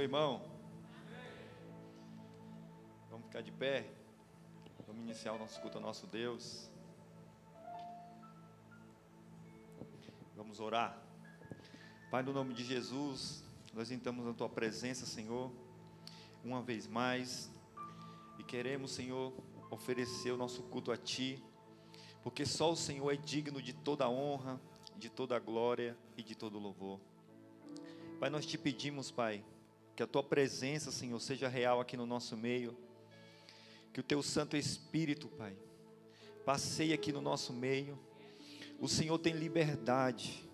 irmão? Vamos ficar de pé. Vamos iniciar o nosso culto ao nosso Deus. Vamos orar. Pai, no nome de Jesus, nós entramos na Tua presença, Senhor, uma vez mais, e queremos, Senhor, oferecer o nosso culto a Ti, porque só o Senhor é digno de toda a honra, de toda a glória e de todo o louvor. Pai, nós Te pedimos, Pai, que a Tua presença, Senhor, seja real aqui no nosso meio, que o Teu Santo Espírito, Pai, passeie aqui no nosso meio. O Senhor tem liberdade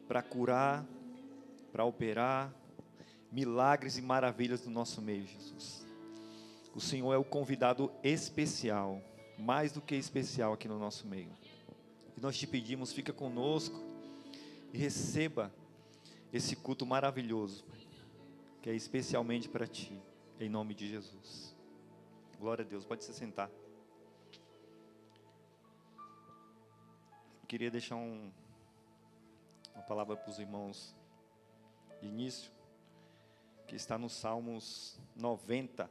para curar, para operar milagres e maravilhas no nosso meio, Jesus. O Senhor é o convidado especial, mais do que especial aqui no nosso meio. E nós Te pedimos, fica conosco e receba esse culto maravilhoso, Pai, que é especialmente para Ti, em nome de Jesus. Glória a Deus, pode se sentar. Queria deixar uma palavra para os irmãos de início, que está no Salmos 90.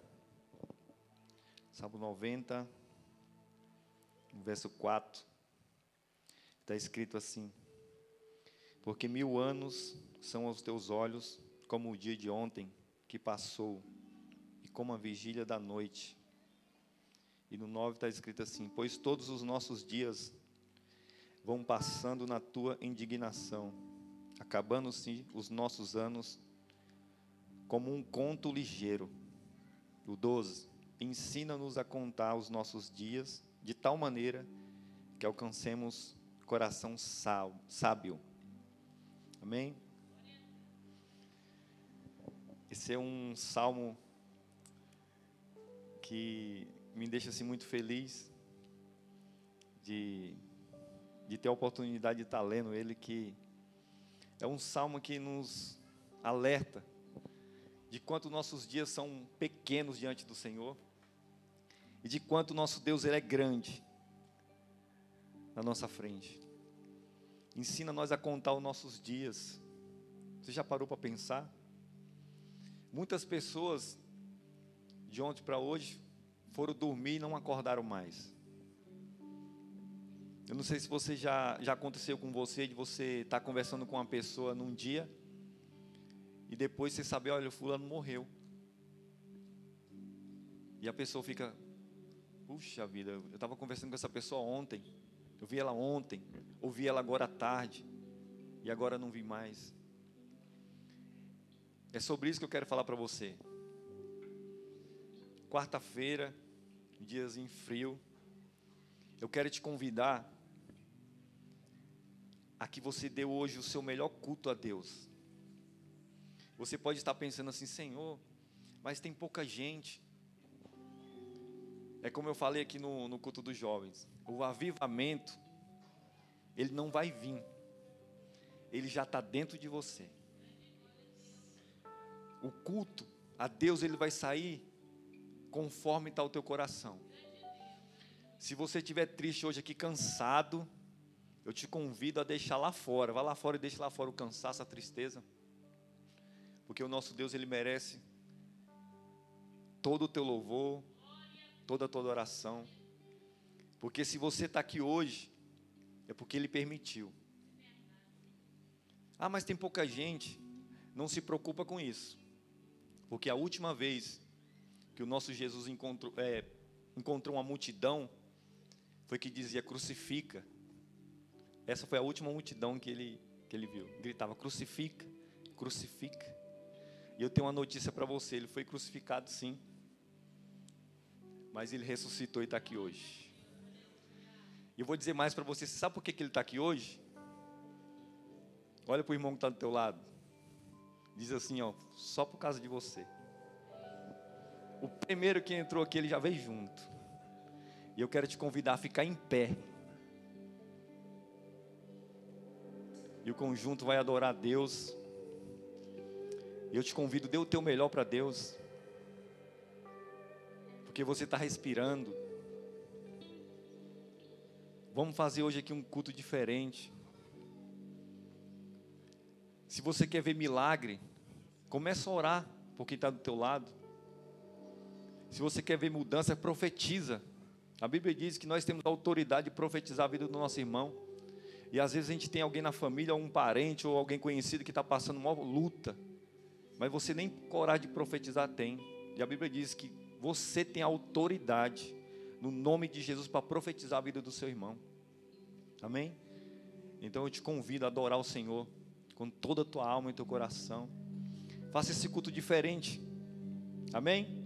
Salmo 90, no verso 4. Está escrito assim: porque 1000 anos são aos teus olhos como o dia de ontem que passou, e como a vigília da noite. E no 9 está escrito assim: pois todos os nossos dias vão passando na tua indignação, acabando-se os nossos anos como um conto ligeiro. O 12, ensina-nos a contar os nossos dias de tal maneira que alcancemos coração sábio. Amém? Esse é um salmo que me deixa assim muito feliz de ter a oportunidade de estar lendo ele, que é um salmo que nos alerta de quanto nossos dias são pequenos diante do Senhor e de quanto nosso Deus ele é grande na nossa frente. Ensina nós a contar os nossos dias. Você já parou para pensar? Muitas pessoas de ontem para hoje foram dormir e não acordaram mais. Eu não sei se você já aconteceu com você, de você estar conversando com uma pessoa num dia e depois você saber, olha, o fulano morreu. E a pessoa fica, puxa vida, eu estava conversando com essa pessoa ontem, eu vi ela ontem, ouvi ela agora à tarde, e agora não vi mais. É sobre isso que eu quero falar para você. Quarta-feira, diazinho frio, eu quero te convidar a que você dê hoje o seu melhor culto a Deus. Você pode estar pensando assim, Senhor, mas tem pouca gente. É como eu falei aqui no culto dos jovens, o avivamento, ele não vai vir, ele já está dentro de você. O culto a Deus, ele vai sair conforme está o teu coração. Se você estiver triste hoje aqui, cansado, eu te convido a deixar lá fora. Vá lá fora e deixe lá fora o cansaço, a tristeza. Porque o nosso Deus, ele merece todo o teu louvor, toda a tua oração. Porque se você está aqui hoje, é porque Ele permitiu. Ah, mas tem pouca gente. Não se preocupa com isso. Porque a última vez que o nosso Jesus encontrou uma multidão, foi que dizia, crucifica. Essa foi a última multidão que ele viu. Gritava, crucifica, crucifica. E eu tenho uma notícia para você, ele foi crucificado sim. Mas ele ressuscitou e está aqui hoje. E eu vou dizer mais para você, você sabe por que ele está aqui hoje? Olha para o irmão que está do teu lado. Diz assim, ó, só por causa de você. O primeiro que entrou aqui, ele já veio junto. E eu quero te convidar a ficar em pé. E o conjunto vai adorar a Deus. E eu te convido, dê o teu melhor para Deus. Porque você está respirando. Vamos fazer hoje aqui um culto diferente. Se você quer ver milagre, começa a orar por quem está do teu lado. Se você quer ver mudança, profetiza. A Bíblia diz que nós temos a autoridade de profetizar a vida do nosso irmão. E às vezes a gente tem alguém na família, ou um parente, ou alguém conhecido que está passando uma luta. Mas você nem coragem de profetizar tem. E a Bíblia diz que você tem a autoridade, no nome de Jesus, para profetizar a vida do seu irmão. Amém? Então eu te convido a adorar o Senhor com toda a tua alma e teu coração. Faça esse culto diferente. Amém?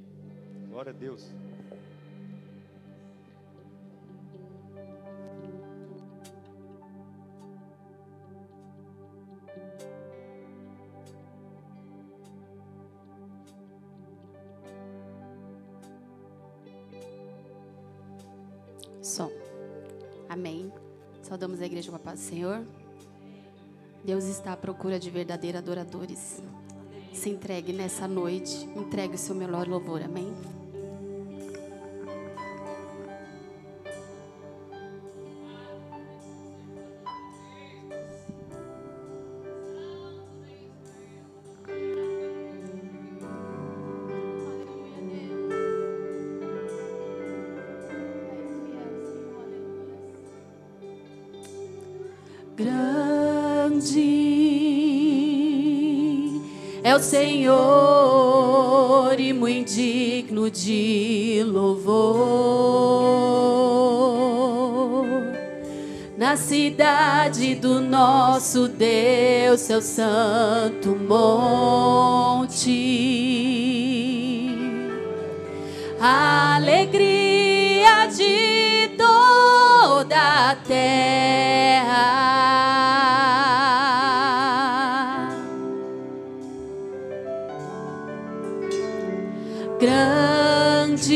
Glória a Deus. Som. Amém. Saudamos a igreja com a paz do Senhor. Deus está à procura de verdadeiros adoradores. Se entregue nessa noite. Entregue o seu melhor louvor. Amém. Grande é o Senhor e muito digno de louvor. Na cidade do nosso Deus, seu santo monte, a alegria de toda a terra. Grande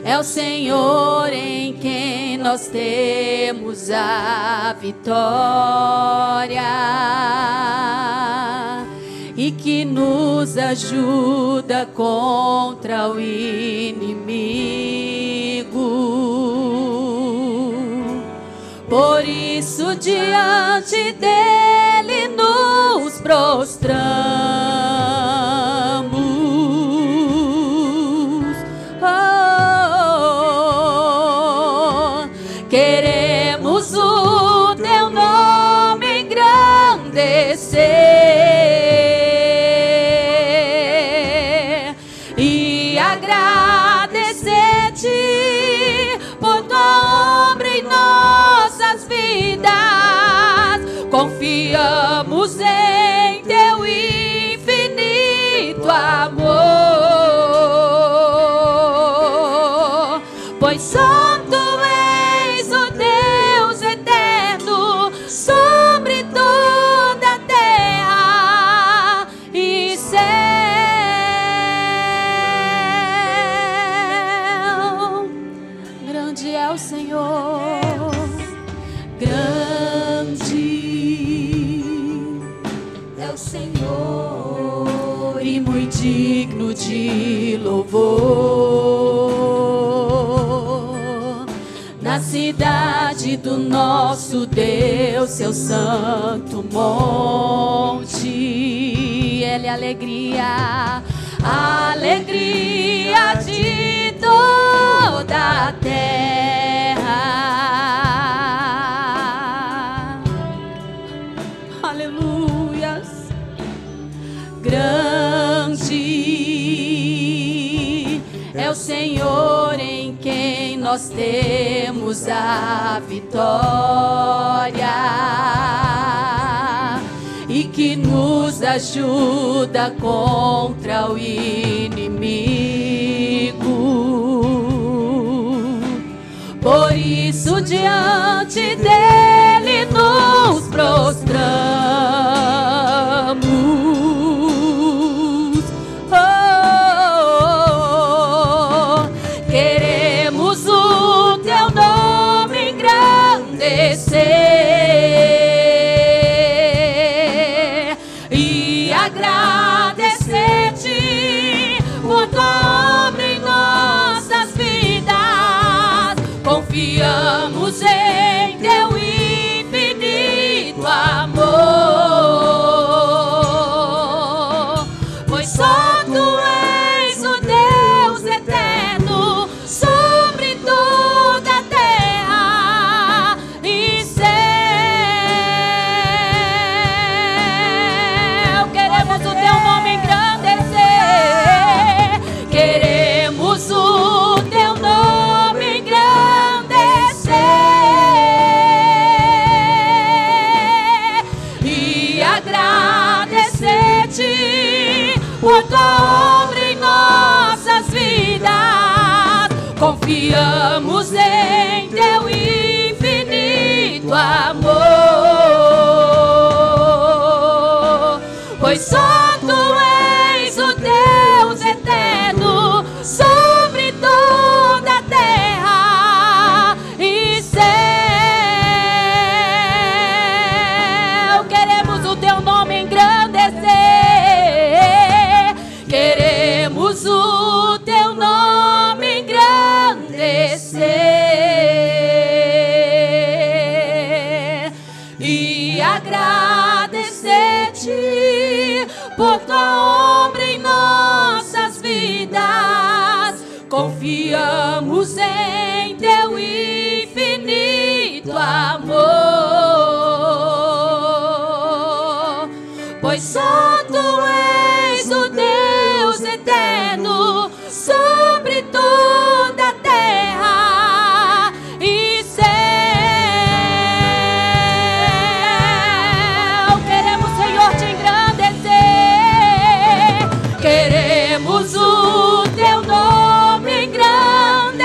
é o Senhor em quem nós temos a vitória e que nos ajuda contra o inimigo. Por isso diante dele nos prostramos. Queremos o teu nome engrandecer e agradecer-te por tua obra em nossas vidas. Confiamos em teu infinito amor, pois só tu és o Deus eterno sobre toda a terra e céu. Grande é o Senhor, grande é o Senhor e muito digno de louvor. Na cidade do nosso Deus, seu santo monte, ele é alegria, a alegria de toda a terra. Aleluias. Grande é o Senhor em quem nós temos a vitória e que nos ajuda contra o inimigo. Por isso diante dele nos prostramos. Queremos o teu nome engrandecer e agradecer-te por tua obra em nossas vidas. Confiamos em teu infinito amor. Confiamos em teu infinito amor, pois só tu és o Deus eterno sobre toda a terra e céu. Queremos o teu nome engrandecer, queremos o teu nome engrandecer e agradecer-te por tua obra em nossas vidas. Confiamos em teu infinito amor, pois só tu és o Deus eterno sobre toda a terra e céu. Queremos, Senhor, te engrandecer, queremos o teu nome engrandecer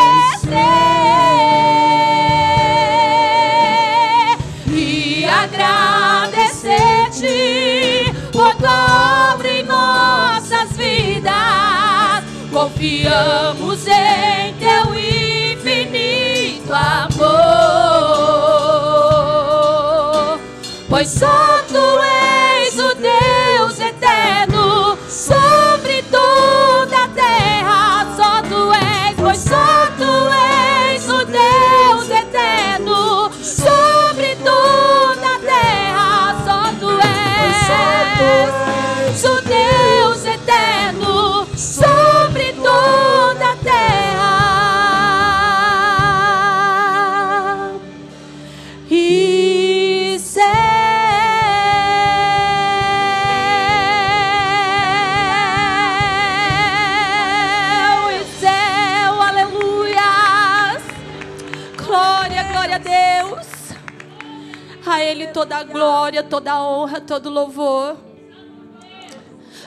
e agradecer-te por tua obra em nossas vidas. Confiamos em teu infinito amor, pois só tu és o Deus eterno sobre toda a terra. Só tu és, pois só tu és o Deus eterno sobre toda a terra. Só tu és o Deus eterno sobre toda a terra e céu. E céu, aleluias. Glória, glória a Deus. A Ele toda a glória, toda a honra, todo louvor.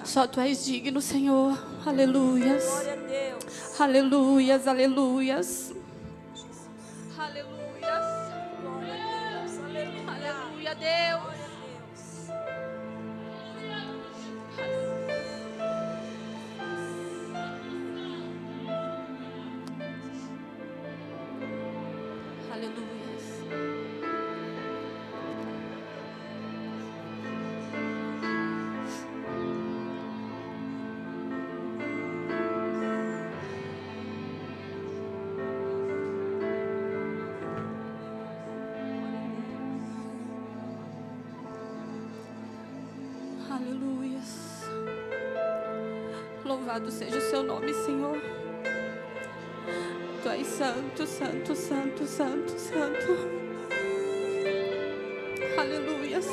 Só tu és digno, Senhor. Aleluias. Glória a Deus. Aleluias, aleluias. Aleluias. Glória a Deus. Aleluia. Aleluia, Deus. Glória a Deus. Aleluias. Aleluias. Louvado seja o seu nome, Senhor. Tu és santo, santo, santo, santo, santo. Aleluias.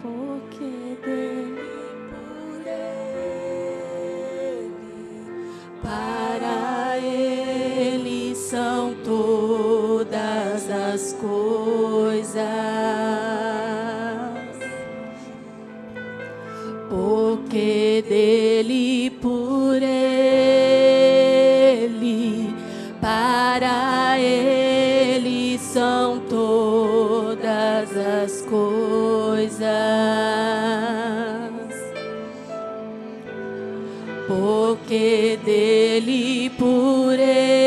Porque dele, por ele, para ele são todas as coisas. Porque dele, por ele, para ele são todas as coisas. Porque dele, por ele,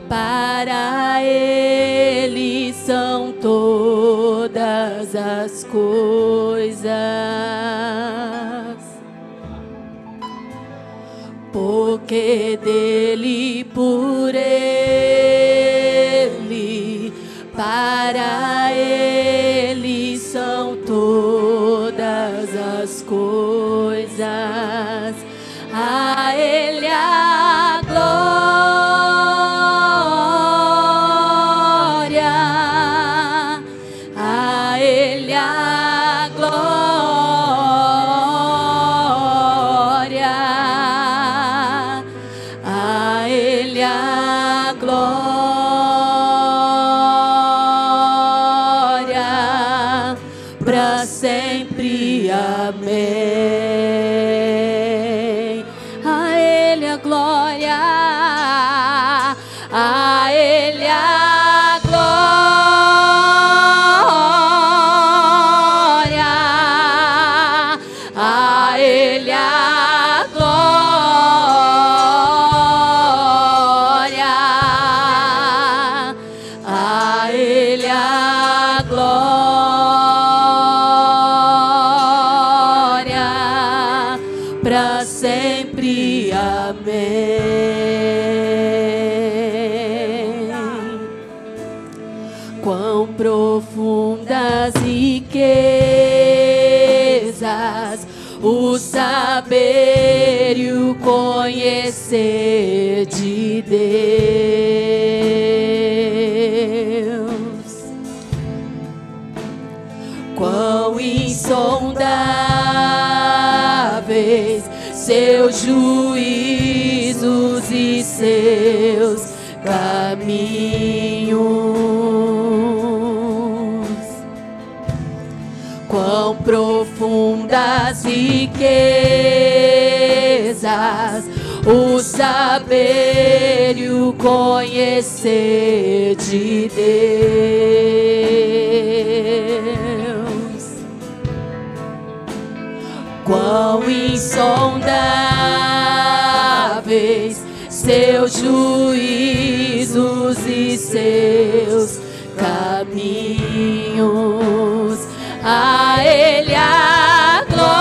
para ele são todas as coisas. Porque dele, por ele, para ele são todas as coisas. A ele a glória, a ele a glória, a ele a glória, pra para sempre. Amém. A Ele a glória, a Ele a glória, a Ele a glória, a Ele a glória, para sempre. Amém. Quão profundas riquezas o saber e o conhecer de Deus. Quão insondáveis seus juízos e seus caminhos. Quão profundas riquezas o saber e o conhecer de Deus. Quão insondáveis seus juízos e seus caminhos. A Ele a glória,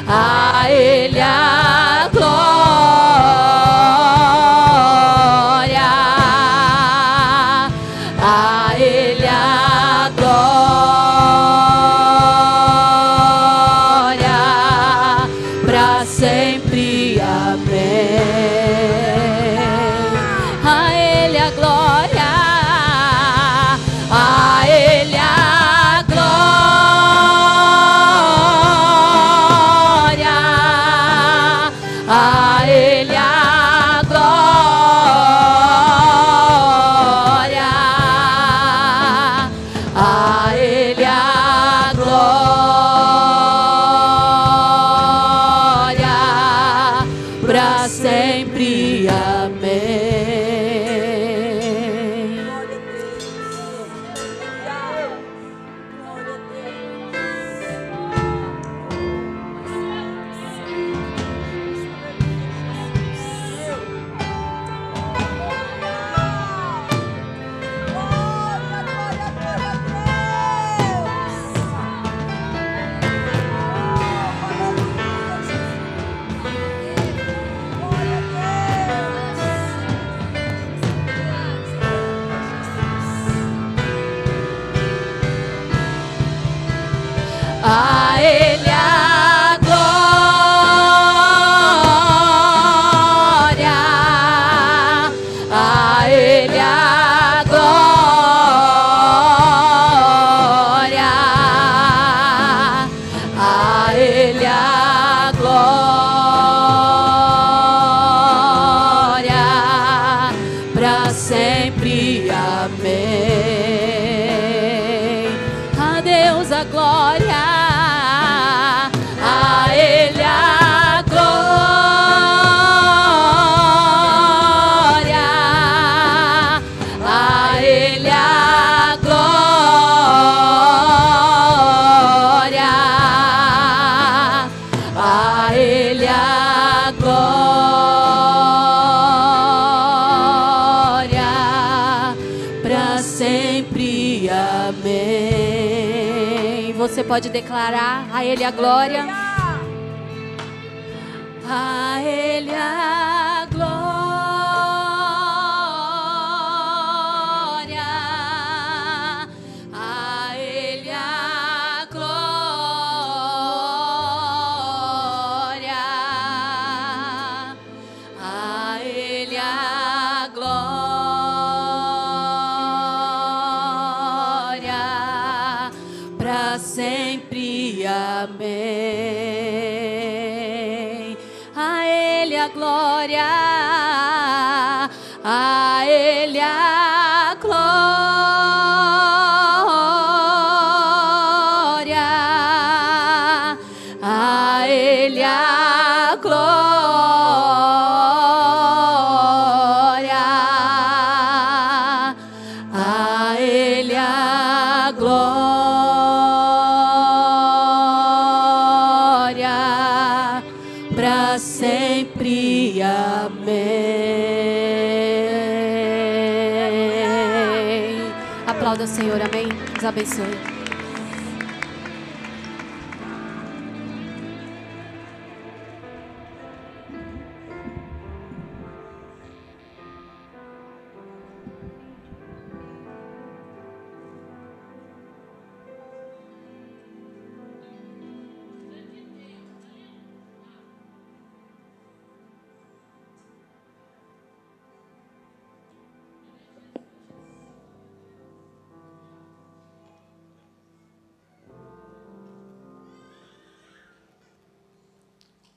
a Ele a glória, a Ele a glória, para sempre. Amém. A Ele a glória, a Ele a glória, a Ele a glória, a Ele a glória, para sempre. Amém. A Ele a glória, a Ele a glória, a Ele a glória, para sempre. Amém. A Deus a glória, a Ele a glória, a Ele a glória, a Ele a glória, para sempre. Amém. Você pode declarar: a Ele a glória, a Ele a glória, a Ele a glória, a Ele a glória, para sempre. Amém. A Ele a glória, a Ele a glória, glória para sempre. Amém. Aplauda o Senhor, amém. Deus abençoe.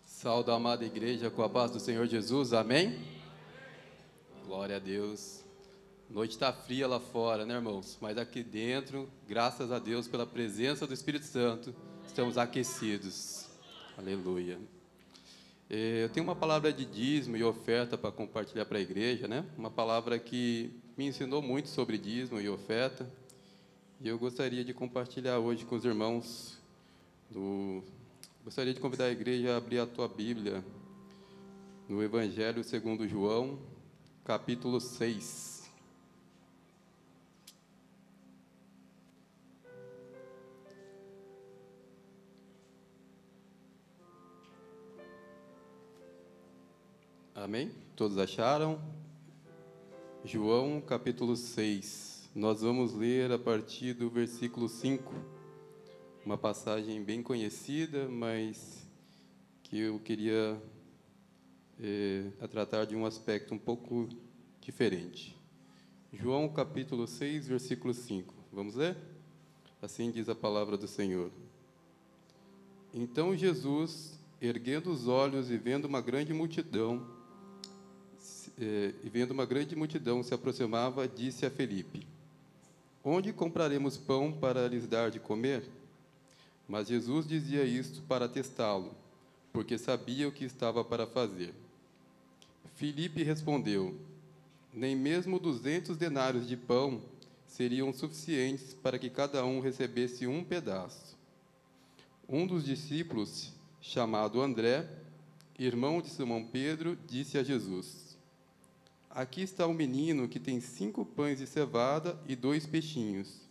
Saúde a amada igreja com a paz do Senhor Jesus, amém? Glória a Deus. A noite está fria lá fora, né, irmãos? Mas aqui dentro, graças a Deus pela presença do Espírito Santo, estamos aquecidos. Aleluia. Eu tenho uma palavra de dízimo e oferta para compartilhar para a igreja, né? Uma palavra que me ensinou muito sobre dízimo e oferta. E eu gostaria de compartilhar hoje com os irmãos Gostaria de convidar a igreja a abrir a tua Bíblia no Evangelho segundo João, capítulo 6. Amém? Todos acharam? João, capítulo 6. Nós vamos ler a partir do versículo 5. Uma passagem bem conhecida, mas que eu queria tratar de um aspecto um pouco diferente. João, capítulo 6, versículo 5. Vamos ler? Assim diz a palavra do Senhor. Então Jesus, erguendo os olhos e vendo uma grande multidão, se aproximava, disse a Felipe: Onde compraremos pão para lhes dar de comer? Mas Jesus dizia isto para testá-lo, porque sabia o que estava para fazer. Filipe respondeu: Nem mesmo 200 denários de pão seriam suficientes para que cada um recebesse um pedaço. Um dos discípulos, chamado André, irmão de Simão Pedro, disse a Jesus: Aqui está um menino que tem 5 pães de cevada e 2 peixinhos.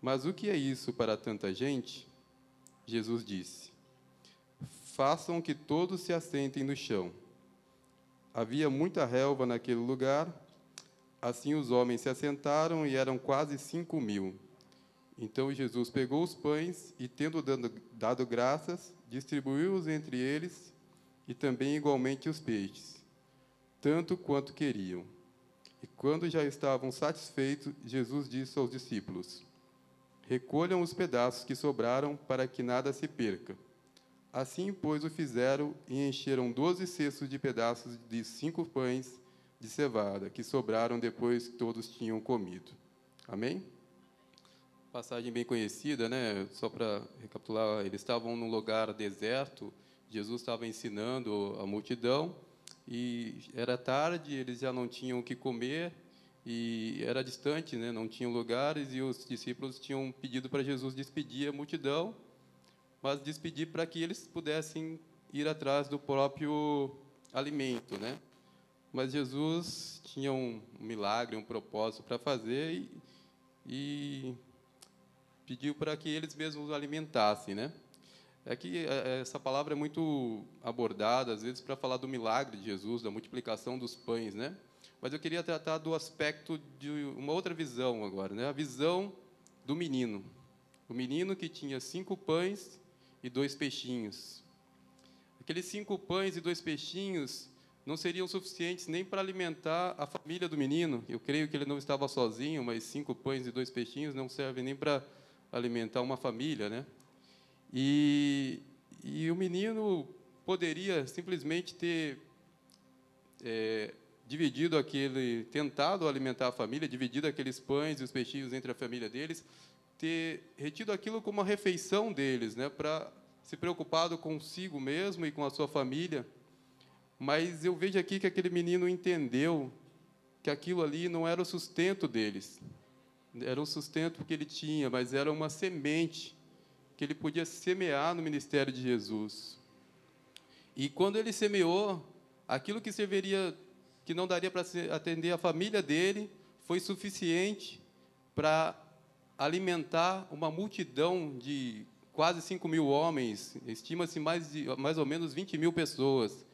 Mas o que é isso para tanta gente? Jesus disse: Façam que todos se assentem no chão. Havia muita relva naquele lugar. Assim os homens se assentaram e eram quase 5.000. Então Jesus pegou os pães e, tendo dado graças, distribuiu-os entre eles e também igualmente os peixes, tanto quanto queriam. E quando já estavam satisfeitos, Jesus disse aos discípulos: Recolham os pedaços que sobraram, para que nada se perca. Assim, pois, o fizeram e encheram 12 cestos de pedaços de 5 pães de cevada, que sobraram depois que todos tinham comido. Amém? Passagem bem conhecida, né? Só para recapitular, eles estavam num lugar deserto, Jesus estava ensinando a multidão, e era tarde, eles já não tinham o que comer, e era distante, né? Não tinham lugares, e os discípulos tinham pedido para Jesus despedir a multidão, mas despedir para que eles pudessem ir atrás do próprio alimento, né? Mas Jesus tinha um milagre, um propósito para fazer, e pediu para que eles mesmos o alimentassem, né? É que essa palavra é muito abordada, às vezes, para falar do milagre de Jesus, da multiplicação dos pães, né? Mas eu queria tratar do aspecto de uma outra visão agora, né? A visão do menino. O menino que tinha 5 pães e 2 peixinhos. Aqueles 5 pães e 2 peixinhos não seriam suficientes nem para alimentar a família do menino. Eu creio que ele não estava sozinho, mas 5 pães e 2 peixinhos não servem nem para alimentar uma família, né? E o menino poderia simplesmente ter tentado alimentar a família, dividido aqueles pães e os peixinhos entre a família deles, ter retido aquilo como uma refeição deles, né, para se preocupado consigo mesmo e com a sua família. Mas eu vejo aqui que aquele menino entendeu que aquilo ali não era o sustento deles, era um sustento que ele tinha, mas era uma semente que ele podia semear no ministério de Jesus. E quando ele semeou, aquilo que serviria, que não daria para atender a família dele, foi suficiente para alimentar uma multidão de quase 5.000 homens, estima-se mais ou menos 20.000 pessoas.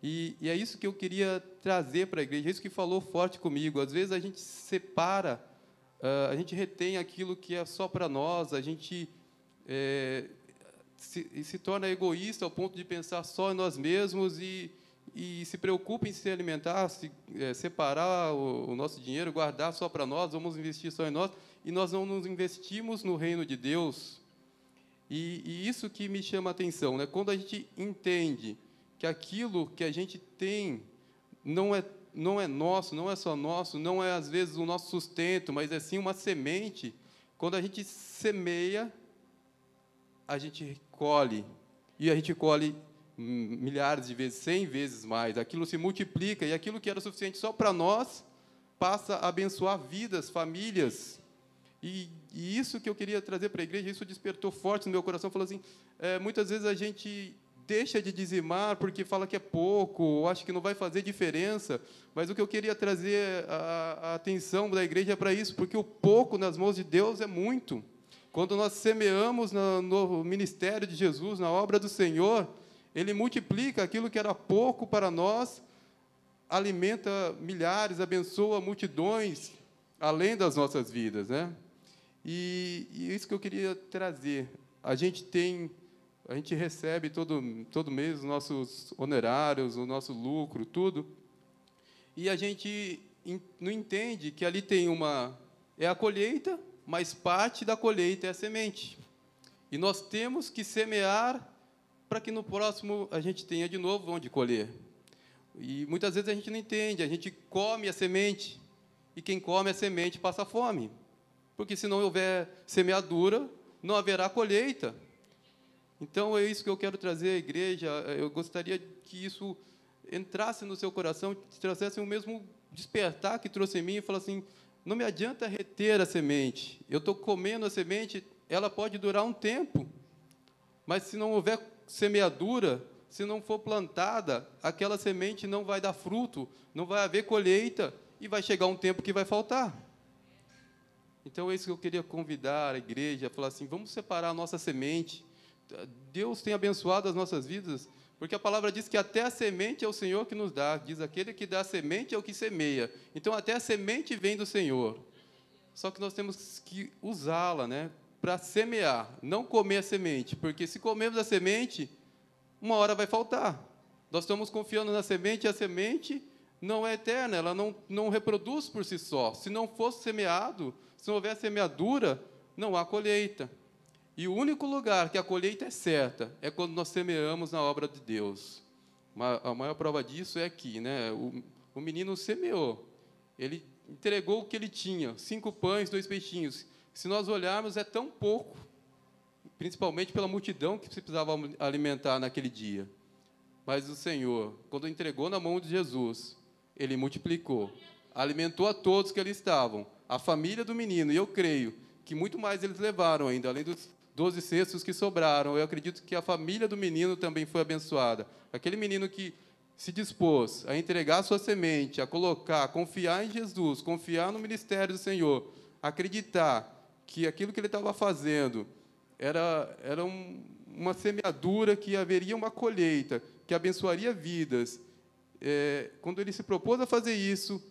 E é isso que eu queria trazer para a igreja, é isso que falou forte comigo. Às vezes a gente separa, a gente retém aquilo que é só para nós, a gente se torna egoísta ao ponto de pensar só em nós mesmos e se preocupa em se alimentar, separar o nosso dinheiro, guardar só para nós, vamos investir só em nós, e nós não nos investimos no reino de Deus. E isso que me chama a atenção, né? Quando a gente entende que aquilo que a gente tem não é nosso, não é só nosso, não é, às vezes, o nosso sustento, mas é sim uma semente. Quando a gente semeia, a gente colhe, e a gente colhe milhares de vezes, 100 vezes mais. Aquilo se multiplica, e aquilo que era suficiente só para nós passa a abençoar vidas, famílias. E isso que eu queria trazer para a igreja, isso despertou forte no meu coração, falou assim, muitas vezes a gente deixa de dizimar porque fala que é pouco, ou acha que não vai fazer diferença, mas o que eu queria trazer a atenção da igreja é para isso, porque o pouco nas mãos de Deus é muito. Quando nós semeamos no ministério de Jesus, na obra do Senhor, Ele multiplica aquilo que era pouco para nós, alimenta milhares, abençoa multidões, além das nossas vidas, né? E isso que eu queria trazer. A gente recebe todo mês os nossos honorários, o nosso lucro, tudo, e a gente não entende que ali tem é a colheita, mas parte da colheita é a semente. E nós temos que semear para que no próximo a gente tenha de novo onde colher. E muitas vezes a gente não entende, a gente come a semente, e quem come a semente passa fome. Porque se não houver semeadura, não haverá colheita. Então, é isso que eu quero trazer à igreja. Eu gostaria que isso entrasse no seu coração, trouxesse o mesmo despertar que trouxe em mim, e falasse assim, não me adianta reter a semente. Eu estou comendo a semente, ela pode durar um tempo, mas se não houver semeadura, se não for plantada, aquela semente não vai dar fruto, não vai haver colheita, e vai chegar um tempo que vai faltar. Então, é isso que eu queria convidar a igreja, a falar assim, vamos separar a nossa semente. Deus tem abençoado as nossas vidas, porque a palavra diz que até a semente é o Senhor que nos dá. Diz, aquele que dá a semente é o que semeia. Então, até a semente vem do Senhor. Só que nós temos que usá-la, né, para semear, não comer a semente, porque se comermos a semente, uma hora vai faltar. Nós estamos confiando na semente, e a semente não é eterna, ela não reproduz por si só. Se não fosse semeado, se não houver semeadura, não há colheita. E o único lugar que a colheita é certa é quando nós semeamos na obra de Deus. A maior prova disso é aqui, né? O menino semeou, ele entregou o que ele tinha, 5 pães, 2 peixinhos. Se nós olharmos, é tão pouco, principalmente pela multidão que se precisava alimentar naquele dia. Mas o Senhor, quando entregou na mão de Jesus, Ele multiplicou, alimentou a todos que ali estavam, a família do menino, e eu creio que muito mais eles levaram ainda, além dos 12 cestos que sobraram. Eu acredito que a família do menino também foi abençoada. Aquele menino que se dispôs a entregar a sua semente, a colocar, confiar em Jesus, confiar no ministério do Senhor, acreditar que aquilo que ele estava fazendo era uma semeadura, que haveria uma colheita, que abençoaria vidas. Quando ele se propôs a fazer isso,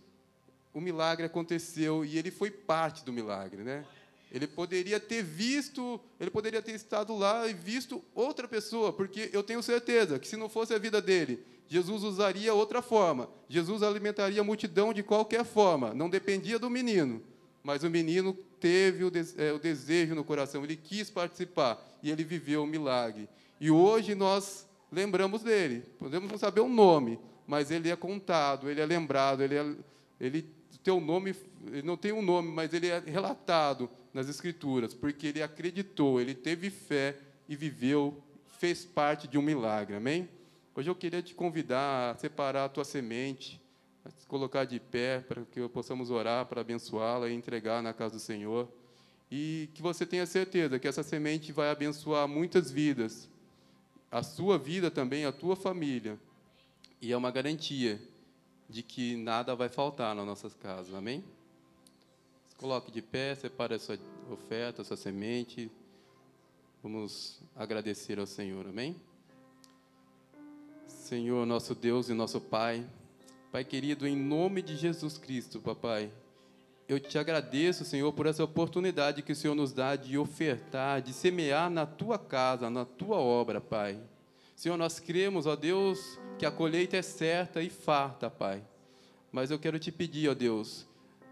o milagre aconteceu, e ele foi parte do milagre, né? Ele poderia ter estado lá e visto outra pessoa, porque eu tenho certeza que, se não fosse a vida dele, Jesus usaria outra forma. Jesus alimentaria a multidão de qualquer forma, não dependia do menino. Mas o menino teve o desejo no coração, ele quis participar, e ele viveu o milagre. E hoje nós lembramos dele, podemos não saber o nome, mas ele é contado, ele é lembrado, ele não tem um nome, mas ele é relatado nas Escrituras, porque ele acreditou, ele teve fé e viveu, fez parte de um milagre, amém? Hoje eu queria te convidar a separar a tua semente, se colocar de pé para que possamos orar, para abençoá-la e entregar na casa do Senhor. E que você tenha certeza que essa semente vai abençoar muitas vidas, a sua vida também, a tua família. E é uma garantia de que nada vai faltar nas nossas casas, amém? Se coloque de pé, separe a sua oferta, a sua semente. Vamos agradecer ao Senhor, amém? Senhor, nosso Deus e nosso Pai, Pai querido, em nome de Jesus Cristo, papai, eu te agradeço, Senhor, por essa oportunidade que o Senhor nos dá de ofertar, de semear na tua casa, na tua obra, Pai. Senhor, nós cremos, ó Deus, que a colheita é certa e farta, Pai. Mas eu quero te pedir, ó Deus,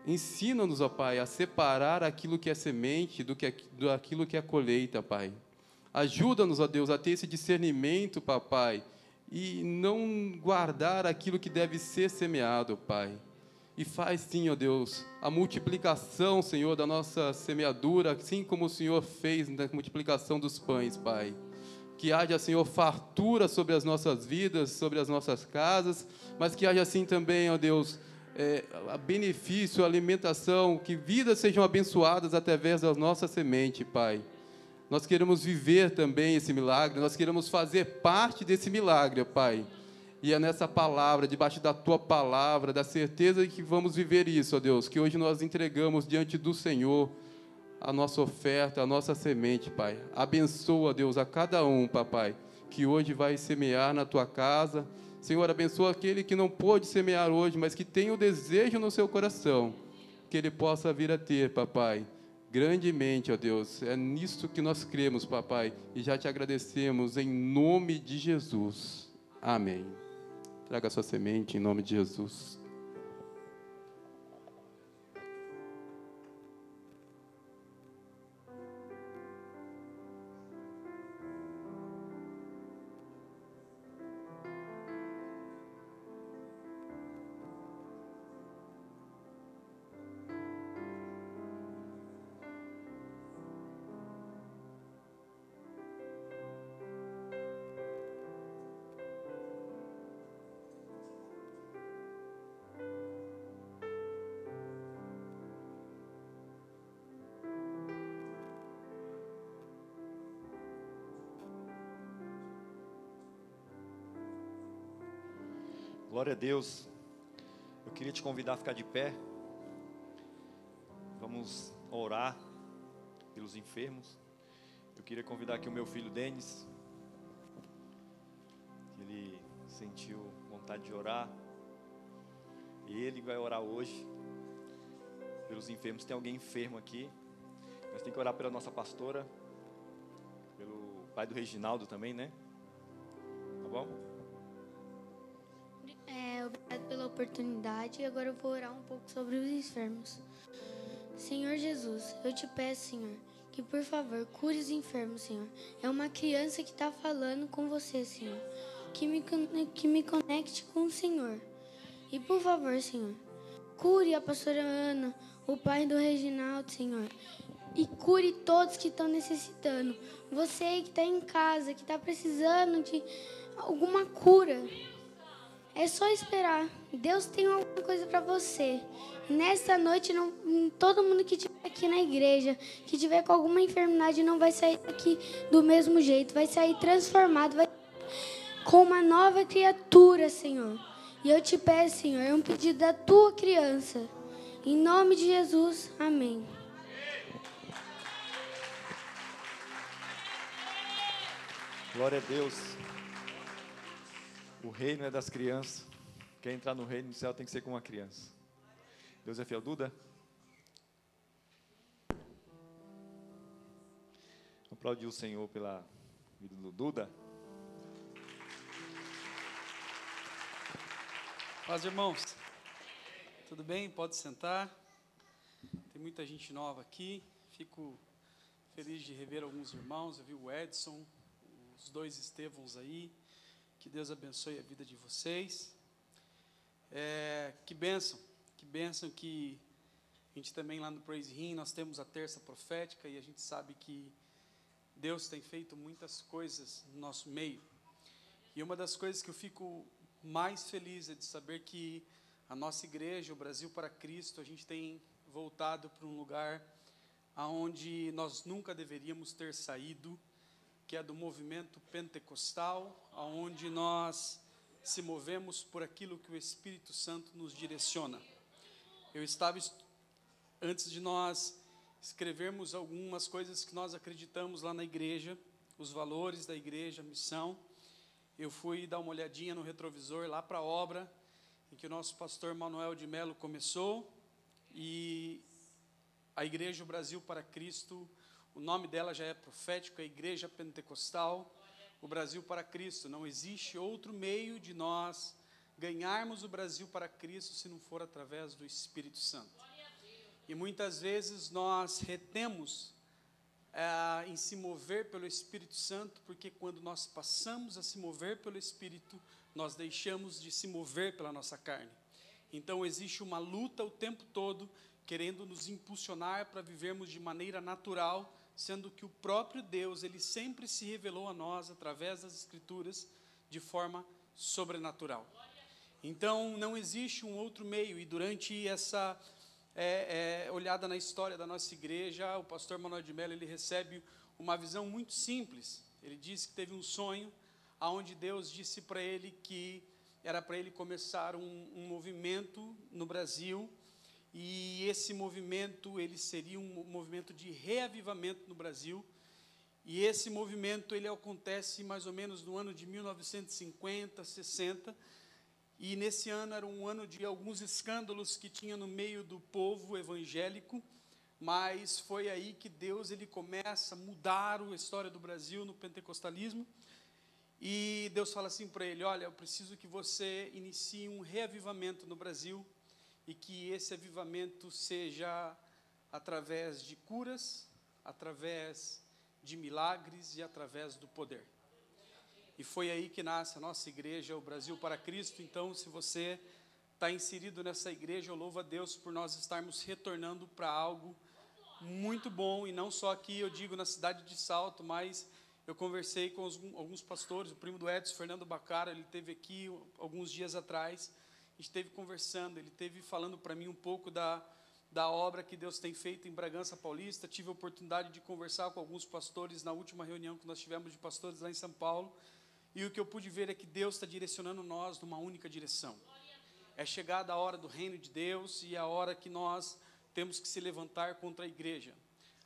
ensina-nos, ó Pai, a separar aquilo que é semente daquilo que é colheita, Pai. Ajuda-nos, ó Deus, a ter esse discernimento, papai, e não guardar aquilo que deve ser semeado, Pai. E faz, sim, ó Deus, a multiplicação, Senhor, da nossa semeadura, assim como o Senhor fez na multiplicação dos pães, Pai. Que haja, Senhor, fartura sobre as nossas vidas, sobre as nossas casas, mas que haja, assim, também, ó Deus, a benefício, a alimentação, que vidas sejam abençoadas através da nossa semente, Pai. Nós queremos viver também esse milagre, nós queremos fazer parte desse milagre, Pai. E é nessa palavra, debaixo da Tua palavra, da certeza de que vamos viver isso, ó Deus, que hoje nós entregamos diante do Senhor a nossa oferta, a nossa semente, Pai. Abençoa, Deus, a cada um, Papai, que hoje vai semear na Tua casa. Senhor, abençoa aquele que não pôde semear hoje, mas que tem o desejo no seu coração, que ele possa vir a ter, Papai, grandemente, ó Deus. É nisso que nós cremos, Papai, e já te agradecemos em nome de Jesus. Amém. Traga a sua semente em nome de Jesus. Glória a Deus. Eu queria te convidar a ficar de pé. Vamos orar pelos enfermos. Eu queria convidar aqui o meu filho Denis. Ele sentiu vontade de orar. E ele vai orar hoje pelos enfermos. Tem alguém enfermo aqui? Nós temos que orar pela nossa pastora, pelo pai do Reginaldo também, né? Tá bom? Obrigado pela oportunidade. E agora eu vou orar um pouco sobre os enfermos. Senhor Jesus, eu te peço, Senhor, que por favor cure os enfermos, Senhor. É uma criança que está falando com você, Senhor. Que me conecte com o Senhor. E por favor, Senhor, cure a pastora Ana, o pai do Reginaldo, Senhor. E cure todos que estão necessitando. Você que está em casa, que está precisando de alguma cura. É só esperar. Deus tem alguma coisa para você. Nesta noite, todo mundo que estiver aqui na igreja, que estiver com alguma enfermidade, não vai sair daqui do mesmo jeito. Vai sair transformado, vai com uma nova criatura, Senhor. E eu te peço, Senhor, é um pedido da tua criança. Em nome de Jesus, amém. Glória a Deus. O reino é das crianças. Quer entrar no reino do céu tem que ser com uma criança. Deus é fiel. Duda? Aplaudir o Senhor pela vida do Duda. Paz, irmãos. Tudo bem? Pode sentar. Tem muita gente nova aqui. Fico feliz de rever alguns irmãos. Eu vi o Edson, os dois Estevãos aí. Que Deus abençoe a vida de vocês. Que bênção que a gente também lá no Praise Him, nós temos a terça profética e a gente sabe que Deus tem feito muitas coisas no nosso meio. E uma das coisas que eu fico mais feliz é de saber que A nossa igreja, o Brasil para Cristo, a gente tem voltado para um lugar aonde nós nunca deveríamos ter saído, que é do movimento pentecostal, aonde nós se movemos por aquilo que o Espírito Santo nos direciona. Eu estava, antes de nós escrevermos algumas coisas que nós acreditamos lá na igreja, os valores da igreja, a missão, eu fui dar uma olhadinha no retrovisor lá para a obra em que o nosso pastor Manuel de Melo começou, e a Igreja Brasil para Cristo, o nome dela já é profético, a Igreja Pentecostal, o Brasil para Cristo. Não existe outro meio de nós ganharmos o Brasil para Cristo se não for através do Espírito Santo. E muitas vezes nós retemos em se mover pelo Espírito Santo, porque quando nós passamos a se mover pelo Espírito, nós deixamos de se mover pela nossa carne. Então existe uma luta o tempo todo, querendo nos impulsionar para vivermos de maneira natural, sendo que o próprio Deus, Ele sempre se revelou a nós, através das Escrituras, de forma sobrenatural. Então não existe um outro meio, e durante essa olhada na história da nossa igreja, o pastor Manuel de Melo, ele recebe uma visão muito simples. Ele disse que teve um sonho, onde Deus disse para ele que era para ele começar um movimento no Brasil, e esse movimento, ele seria um movimento de reavivamento no Brasil, e esse movimento, ele acontece mais ou menos no ano de 1950, 60, e nesse ano era um ano de alguns escândalos que tinha no meio do povo evangélico, mas foi aí que Deus, ele começa a mudar a história do Brasil no pentecostalismo, e Deus fala assim para ele: olha, eu preciso que você inicie um reavivamento no Brasil, e que esse avivamento seja através de curas, através de milagres e através do poder. E foi aí que nasce a nossa igreja, o Brasil para Cristo. Então, se você está inserido nessa igreja, eu louvo a Deus por nós estarmos retornando para algo muito bom, e não só aqui, eu digo, na cidade de Salto, mas eu conversei com alguns pastores, o primo do Edson, Fernando Bacara, ele esteve aqui alguns dias atrás, a gente esteve conversando, ele esteve falando para mim um pouco da obra que Deus tem feito em Bragança Paulista. Tive a oportunidade de conversar com alguns pastores na última reunião que nós tivemos de pastores lá em São Paulo, e o que eu pude ver é que Deus está direcionando nós numa única direção. É chegada a hora do reino de Deus, e a hora que nós temos que se levantar contra a igreja.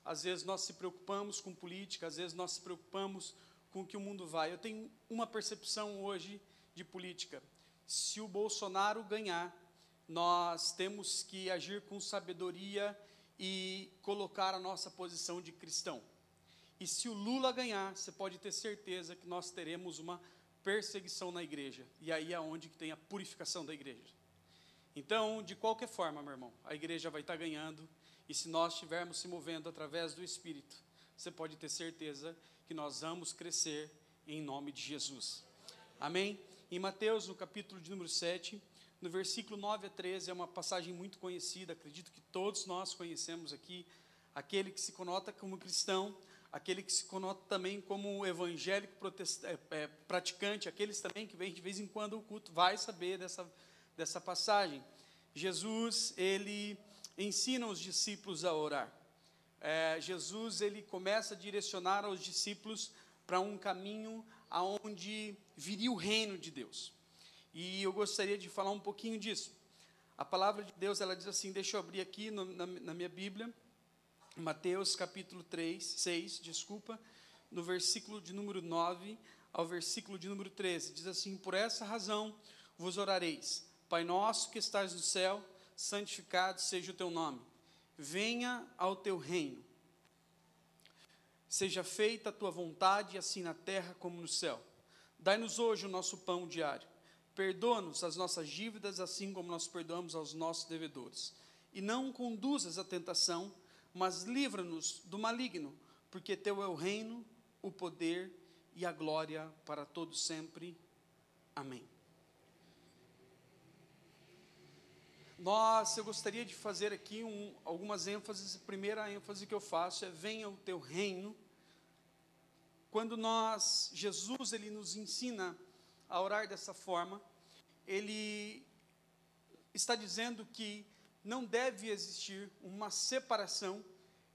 Às vezes nós se preocupamos com política, às vezes nós se preocupamos com o que o mundo vai. Eu tenho uma percepção hoje de política: se o Bolsonaro ganhar, nós temos que agir com sabedoria e colocar a nossa posição de cristão. E se o Lula ganhar, você pode ter certeza que nós teremos uma perseguição na igreja. E aí é onde que tem a purificação da igreja. Então, de qualquer forma, meu irmão, a igreja vai estar ganhando. E se nós estivermos se movendo através do Espírito, você pode ter certeza que nós vamos crescer em nome de Jesus. Amém? Em Mateus, no capítulo de número 7, no versículo 9 a 13, é uma passagem muito conhecida, acredito que todos nós conhecemos aqui. Aquele que se conota como cristão, aquele que se conota também como evangélico praticante, aqueles também que vêm de vez em quando ao culto, vai saber dessa passagem. Jesus, ele ensina os discípulos a orar. Jesus, ele começa a direcionar os discípulos para um caminho aonde viria o reino de Deus. E eu gostaria de falar um pouquinho disso. A palavra de Deus, ela diz assim, deixa eu abrir aqui na minha Bíblia, Mateus capítulo 6, no versículo de número 9 ao versículo de número 13, diz assim: por essa razão vos orareis, Pai nosso que estás no céu, santificado seja o teu nome, venha ao teu reino, seja feita a tua vontade, assim na terra como no céu. Dai-nos hoje o nosso pão diário, perdoa-nos as nossas dívidas, assim como nós perdoamos aos nossos devedores, e não conduzas à tentação, mas livra-nos do maligno, porque teu é o reino, o poder e a glória para todos sempre. Amém. Eu gostaria de fazer aqui algumas ênfases. A primeira ênfase que eu faço é: venha o teu reino. Quando Jesus, ele nos ensina a orar dessa forma, ele está dizendo que não deve existir uma separação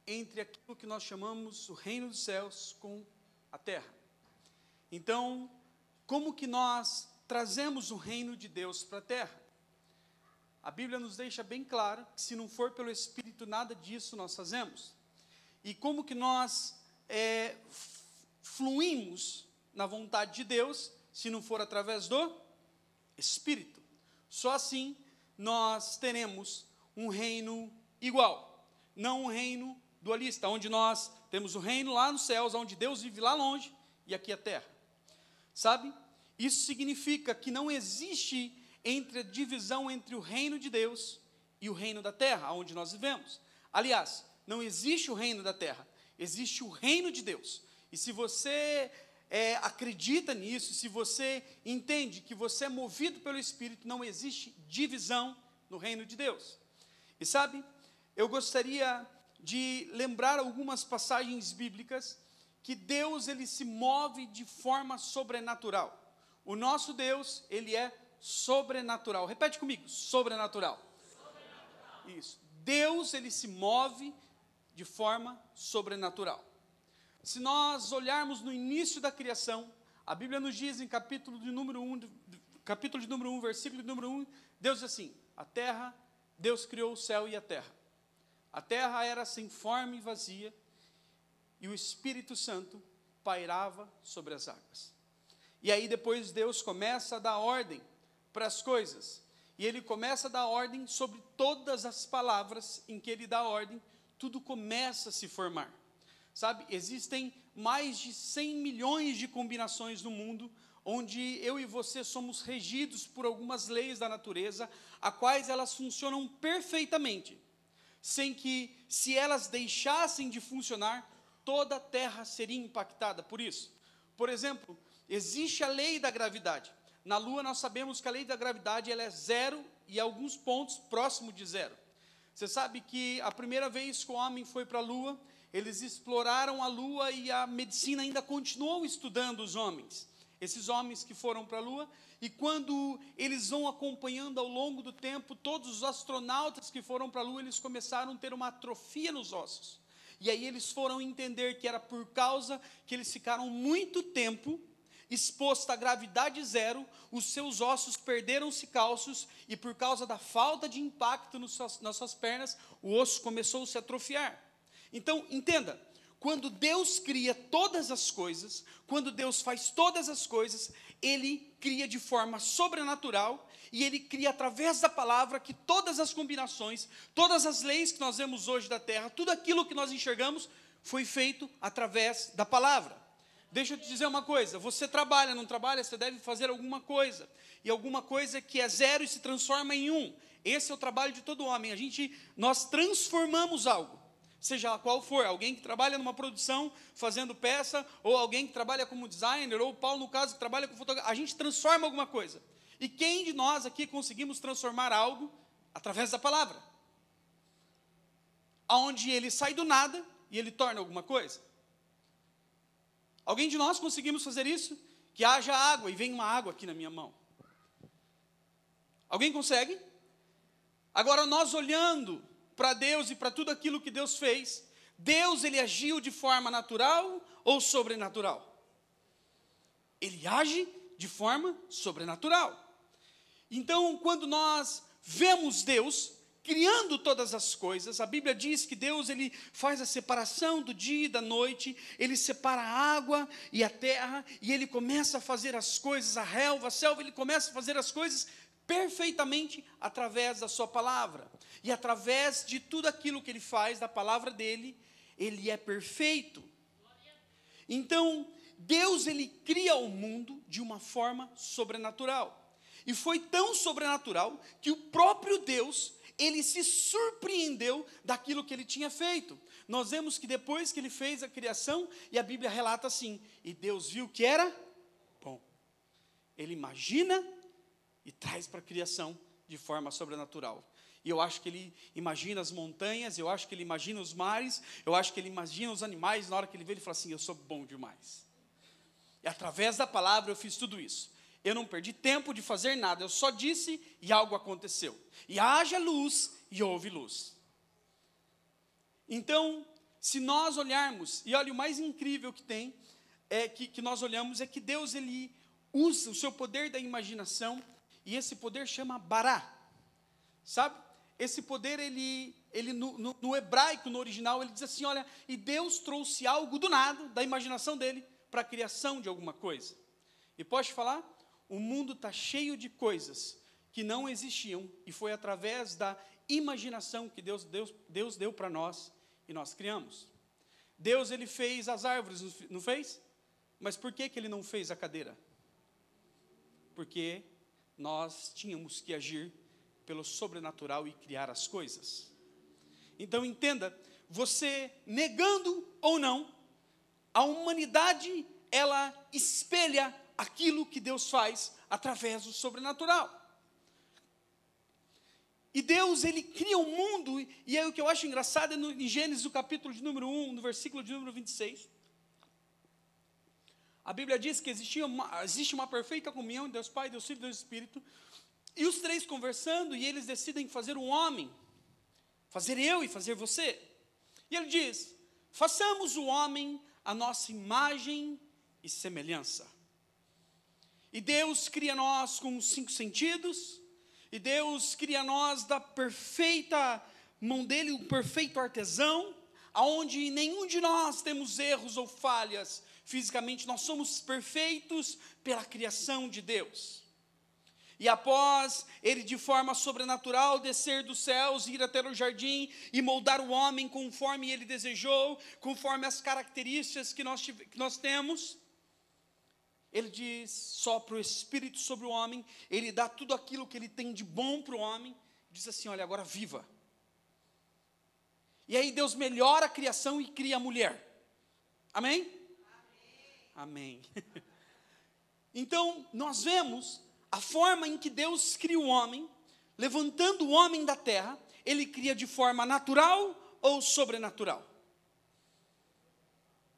entre aquilo que nós chamamos o reino dos céus com a terra. Então, como que nós trazemos o reino de Deus para a terra? A Bíblia nos deixa bem claro que se não for pelo Espírito, nada disso nós fazemos. E como que nós fluímos na vontade de Deus, se não for através do Espírito? Só assim nós teremos um reino igual, não um reino dualista, onde nós temos o reino lá nos céus, onde Deus vive lá longe, e aqui a terra. Sabe? Isso significa que não existe a divisão entre o reino de Deus e o reino da terra, onde nós vivemos. Aliás, não existe o reino da terra, existe o reino de Deus. E se você acredita nisso, se você entende que você é movido pelo Espírito, não existe divisão no reino de Deus. E sabe, eu gostaria de lembrar algumas passagens bíblicas que Deus, ele se move de forma sobrenatural. O nosso Deus, ele é sobrenatural. Repete comigo, sobrenatural. Sobrenatural. Isso. Deus, ele se move de forma sobrenatural. Se nós olharmos no início da criação, a Bíblia nos diz em capítulo de número 1, versículo de número 1, Deus diz assim: a terra, Deus criou o céu e a terra. A terra era sem forma e vazia, e o Espírito Santo pairava sobre as águas. E aí depois Deus começa a dar ordem para as coisas, e Ele começa a dar ordem sobre todas as palavras em que Ele dá ordem, tudo começa a se formar. Sabe, existem mais de 100 milhões de combinações no mundo, onde eu e você somos regidos por algumas leis da natureza, a quais elas funcionam perfeitamente, sem que, se elas deixassem de funcionar, toda a terra seria impactada por isso. Por exemplo, existe a lei da gravidade. Na Lua nós sabemos que a lei da gravidade ela é zero e alguns pontos próximo de zero. Você sabe que a primeira vez que o homem foi para a Lua, eles exploraram a Lua e a medicina ainda continuou estudando os homens. Esses homens que foram para a Lua, e quando eles vão acompanhando ao longo do tempo, todos os astronautas que foram para a Lua, eles começaram a ter uma atrofia nos ossos. E aí eles foram entender que era por causa que eles ficaram muito tempo expostos à gravidade zero, os seus ossos perderam-se cálcios, e por causa da falta de impacto nas suas pernas, o osso começou a se atrofiar. Então, entenda, quando Deus cria todas as coisas, quando Deus faz todas as coisas, Ele cria de forma sobrenatural, e Ele cria através da palavra que todas as combinações, todas as leis que nós vemos hoje da terra, tudo aquilo que nós enxergamos, foi feito através da palavra. Deixa eu te dizer uma coisa, você trabalha, não trabalha, você deve fazer alguma coisa, e alguma coisa que é zero e se transforma em um. Esse é o trabalho de todo homem, nós transformamos algo. Seja qual for, alguém que trabalha numa produção, fazendo peça, ou alguém que trabalha como designer, ou o Paulo, no caso, que trabalha com fotografia, a gente transforma alguma coisa. E quem de nós aqui conseguimos transformar algo através da palavra? Onde ele sai do nada e ele torna alguma coisa. Alguém de nós conseguimos fazer isso? Que haja água e vem uma água aqui na minha mão. Alguém consegue? Agora nós olhando para Deus e para tudo aquilo que Deus fez, Deus, ele agiu de forma natural ou sobrenatural? Ele age de forma sobrenatural. Então, quando nós vemos Deus criando todas as coisas, a Bíblia diz que Deus, ele faz a separação do dia e da noite, ele separa a água e a terra, e ele começa a fazer as coisas, a relva, a selva, ele começa a fazer as coisas perfeitamente através da sua palavra, e através de tudo aquilo que ele faz, da palavra dele, ele é perfeito. Então, Deus, ele cria o mundo de uma forma sobrenatural, e foi tão sobrenatural, que o próprio Deus, ele se surpreendeu daquilo que ele tinha feito. Nós vemos que depois que ele fez a criação, e a Bíblia relata assim, e Deus viu que era bom. Ele imagina e traz para a criação de forma sobrenatural. E eu acho que ele imagina as montanhas, eu acho que ele imagina os mares, eu acho que ele imagina os animais, na hora que ele vê, ele fala assim, eu sou bom demais. E através da palavra eu fiz tudo isso. Eu não perdi tempo de fazer nada, eu só disse e algo aconteceu. E haja luz e houve luz. Então, se nós olharmos, e olha, o mais incrível que tem, que nós olhamos, é que Deus, ele usa o seu poder da imaginação, e esse poder chama Bará, sabe? Esse poder, ele no hebraico, no original, ele diz assim, olha, e Deus trouxe algo do nada, da imaginação dele, para a criação de alguma coisa. E pode falar? O mundo está cheio de coisas que não existiam, e foi através da imaginação que Deus deu para nós, e nós criamos. Deus, ele fez as árvores, não fez? Mas por que ele não fez a cadeira? Porque nós tínhamos que agir pelo sobrenatural e criar as coisas. Então entenda, você negando ou não, a humanidade, ela espelha aquilo que Deus faz através do sobrenatural. E Deus, ele cria um mundo, e aí o que eu acho engraçado é em Gênesis, o capítulo de número 1, no versículo de número 26. A Bíblia diz que existe uma perfeita comunhão de Deus Pai, Deus Filho e Deus Espírito, e os três conversando, e eles decidem fazer um homem, fazer eu e fazer você. E ele diz, façamos o homem a nossa imagem e semelhança. E Deus cria nós com os 5 sentidos, e Deus cria nós da perfeita mão dele, um perfeito artesão, aonde nenhum de nós temos erros ou falhas fisicamente, nós somos perfeitos pela criação de Deus. E após ele, de forma sobrenatural, descer dos céus, ir até o jardim e moldar o homem conforme ele desejou, conforme as características que nós temos, ele diz, sopra o Espírito sobre o homem, ele dá tudo aquilo que ele tem de bom para o homem, diz assim, olha, agora viva. E aí Deus melhora a criação e cria a mulher. Amém? Amém. Então, nós vemos a forma em que Deus cria o homem, levantando o homem da terra, ele cria de forma natural ou sobrenatural?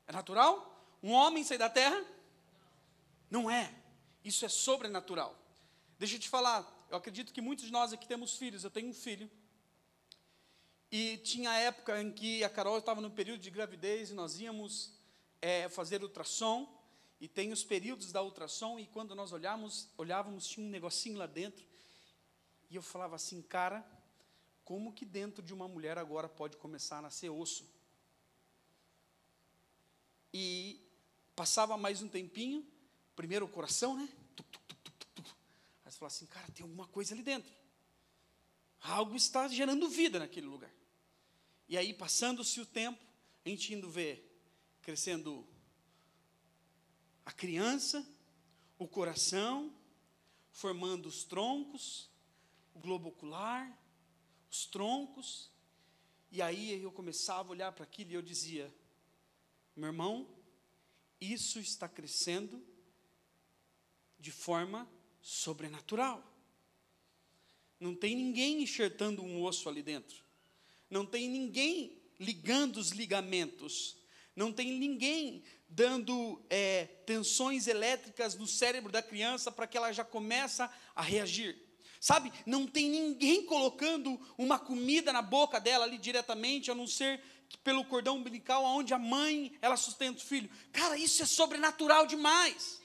É natural? Um homem sair da terra? Não é. Isso é sobrenatural. Deixa eu te falar, eu acredito que muitos de nós aqui temos filhos, eu tenho um filho, e tinha a época em que a Carol estava no período de gravidez, e nós íamos fazer ultrassom, e tem os períodos da ultrassom, e quando nós olhávamos, tinha um negocinho lá dentro, e eu falava assim, cara, como que dentro de uma mulher agora pode começar a nascer osso? E passava mais um tempinho, primeiro o coração, né? Aí você fala assim, cara, tem alguma coisa ali dentro. Algo está gerando vida naquele lugar. E aí, passando-se o tempo, a gente indo ver, crescendo a criança, o coração, formando os troncos, o globo ocular, os troncos. E aí eu começava a olhar para aquilo e eu dizia, meu irmão, isso está crescendo de forma sobrenatural. Não tem ninguém enxertando um osso ali dentro. Não tem ninguém ligando os ligamentos. Não tem ninguém dando tensões elétricas no cérebro da criança para que ela já comece a reagir. Sabe, não tem ninguém colocando uma comida na boca dela ali diretamente, a não ser pelo cordão umbilical, onde a mãe, ela sustenta o filho. Cara, isso é sobrenatural demais.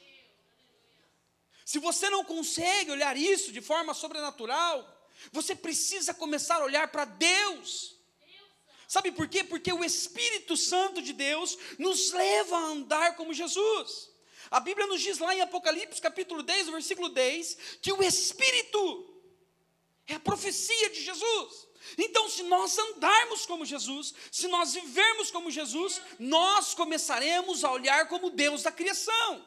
Se você não consegue olhar isso de forma sobrenatural, você precisa começar a olhar para Deus. Sabe por quê? Porque o Espírito Santo de Deus nos leva a andar como Jesus. A Bíblia nos diz lá em Apocalipse, capítulo 10, versículo 10, que o Espírito é a profecia de Jesus. Então, se nós andarmos como Jesus, se nós vivermos como Jesus, nós começaremos a olhar como Deus da criação.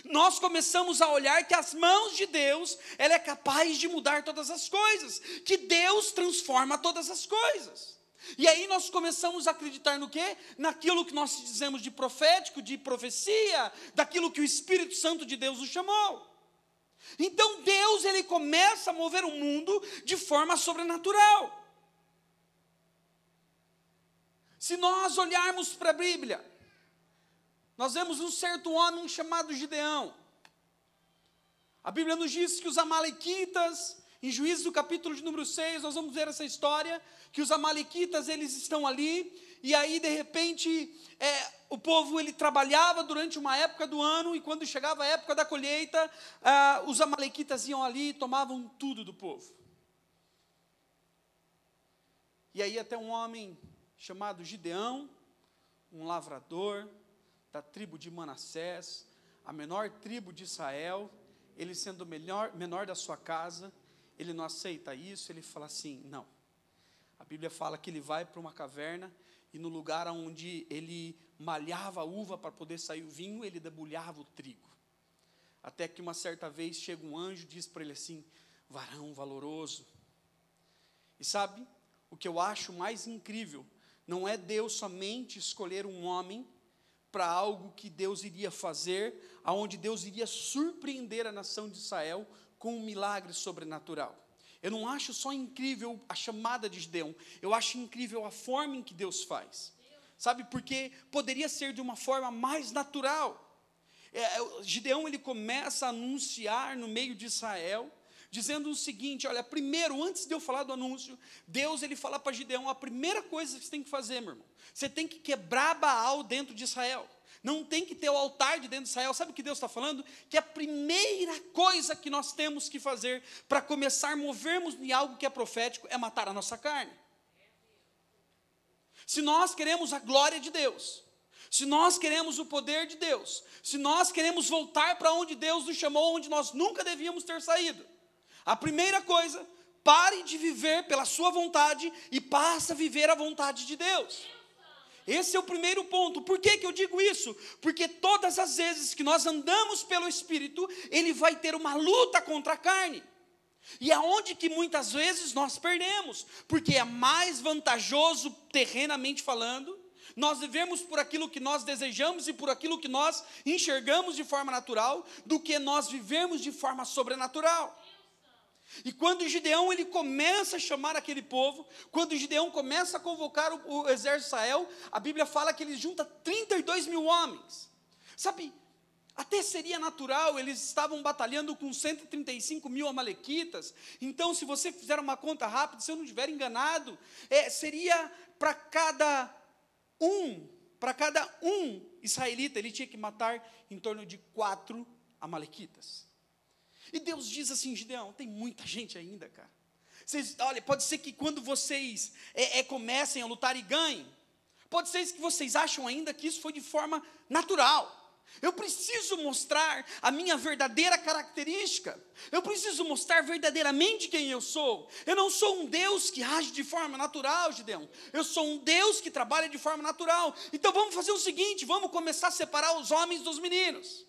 Nós começamos a olhar que as mãos de Deus, ela é capaz de mudar todas as coisas, que Deus transforma todas as coisas. E aí nós começamos a acreditar no quê? Naquilo que nós dizemos de profético, de profecia, daquilo que o Espírito Santo de Deus nos chamou. Então Deus, ele começa a mover o mundo de forma sobrenatural. Se nós olharmos para a Bíblia, nós vemos um certo homem chamado Gideão. A Bíblia nos diz que os amalequitas, em Juízes do capítulo de número 6, nós vamos ver essa história, que os amalequitas, eles estão ali, e aí de repente, o povo ele trabalhava durante uma época do ano, e quando chegava a época da colheita, os amalequitas iam ali e tomavam tudo do povo. E aí até um homem chamado Gideão, um lavrador da tribo de Manassés, a menor tribo de Israel, ele sendo o menor da sua casa, ele não aceita isso, ele fala assim, não. A Bíblia fala que ele vai para uma caverna, e no lugar onde ele malhava a uva para poder sair o vinho, ele debulhava o trigo. Até que uma certa vez chega um anjo e diz para ele assim, varão valoroso. E sabe, o que eu acho mais incrível, não é Deus somente escolher um homem para algo que Deus iria fazer, aonde Deus iria surpreender a nação de Israel com um milagre sobrenatural. Eu não acho só incrível a chamada de Gideão, eu acho incrível a forma em que Deus faz. Sabe, porque poderia ser de uma forma mais natural. Gideão, ele começa a anunciar no meio de Israel, dizendo o seguinte, olha, primeiro, antes de eu falar do anúncio, Deus, ele fala para Gideão, a primeira coisa que você tem que fazer, meu irmão, você tem que quebrar Baal dentro de Israel. Não tem que ter o altar de dentro de Israel. Sabe o que Deus está falando? Que a primeira coisa que nós temos que fazer para começar a movermos em algo que é profético é matar a nossa carne. Se nós queremos a glória de Deus, se nós queremos o poder de Deus, se nós queremos voltar para onde Deus nos chamou, onde nós nunca devíamos ter saído, a primeira coisa, pare de viver pela sua vontade e passe a viver a vontade de Deus. Esse é o primeiro ponto. Por que eu digo isso? Porque todas as vezes que nós andamos pelo Espírito, ele vai ter uma luta contra a carne. E aonde que muitas vezes nós perdemos, porque é mais vantajoso, terrenamente falando, nós vivemos por aquilo que nós desejamos e por aquilo que nós enxergamos de forma natural, do que nós vivemos de forma sobrenatural. E quando Gideão ele começa a chamar aquele povo, quando Gideão começa a convocar o exército de Israel, a Bíblia fala que ele junta 32 mil homens. Sabe, até seria natural, eles estavam batalhando com 135 mil amalequitas, então se você fizer uma conta rápida, se eu não estiver enganado, seria para cada um israelita, ele tinha que matar em torno de 4 amalequitas. E Deus diz assim, Gideão, tem muita gente ainda, cara. Olha, pode ser que quando vocês comecem a lutar e ganhem, pode ser que vocês acham ainda que isso foi de forma natural. Eu preciso mostrar a minha verdadeira característica. Eu preciso mostrar verdadeiramente quem eu sou. Eu não sou um Deus que age de forma natural, Gideão. Eu sou um Deus que trabalha de forma natural. Então vamos fazer o seguinte, vamos começar a separar os homens dos meninos.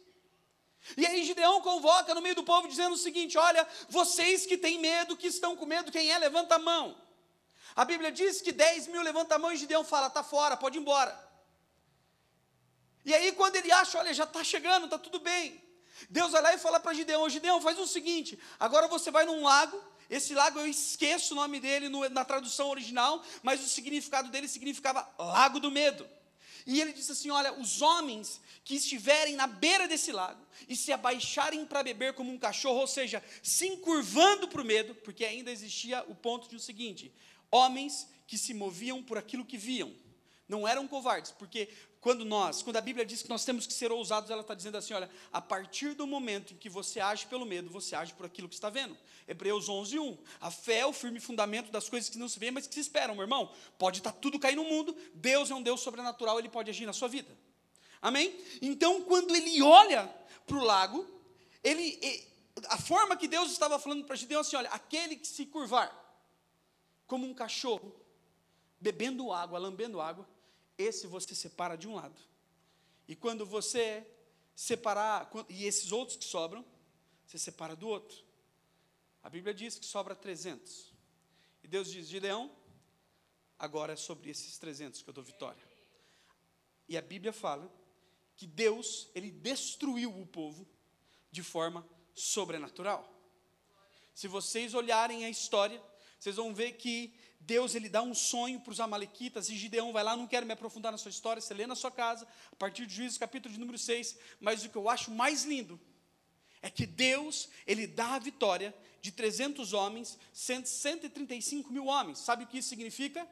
E aí Gideão convoca no meio do povo dizendo o seguinte, olha, vocês que têm medo, que estão com medo, quem é, levanta a mão. A Bíblia diz que 10 mil levanta a mão e Gideão fala, está fora, pode ir embora. E aí quando ele acha, olha, já está chegando, está tudo bem. Deus vai lá e fala para Gideão, Gideão, faz o seguinte, agora você vai num lago, esse lago eu esqueço o nome dele na tradução original, mas o significado dele significava Lago do Medo. E ele disse assim, olha, os homens que estiverem na beira desse lago e se abaixarem para beber como um cachorro, ou seja, se encurvando para o medo, porque ainda existia o ponto de o seguinte, homens que se moviam por aquilo que viam, não eram covardes, porque quando a Bíblia diz que nós temos que ser ousados, ela está dizendo assim, olha, a partir do momento em que você age pelo medo, você age por aquilo que está vendo. Hebreus 11:1, a fé é o firme fundamento das coisas que não se veem, mas que se esperam, meu irmão. Pode estar tudo cair no mundo, Deus é um Deus sobrenatural, Ele pode agir na sua vida. Amém? Então, quando ele olha para o lago, a forma que Deus estava falando para Gideão, assim, olha, aquele que se curvar, como um cachorro, bebendo água, lambendo água, esse você separa de um lado. E quando você separar, e esses outros que sobram, você separa do outro. A Bíblia diz que sobra 300. E Deus diz, Gideão, agora é sobre esses 300 que eu dou vitória. E a Bíblia fala que Deus, Ele destruiu o povo de forma sobrenatural. Se vocês olharem a história, vocês vão ver que Deus, Ele dá um sonho para os amalequitas, e Gideão vai lá, não quero me aprofundar na sua história, você lê na sua casa, a partir de Juízes capítulo de número 6, mas o que eu acho mais lindo, é que Deus, Ele dá a vitória de 300 homens, 135 mil homens. Sabe o que isso significa?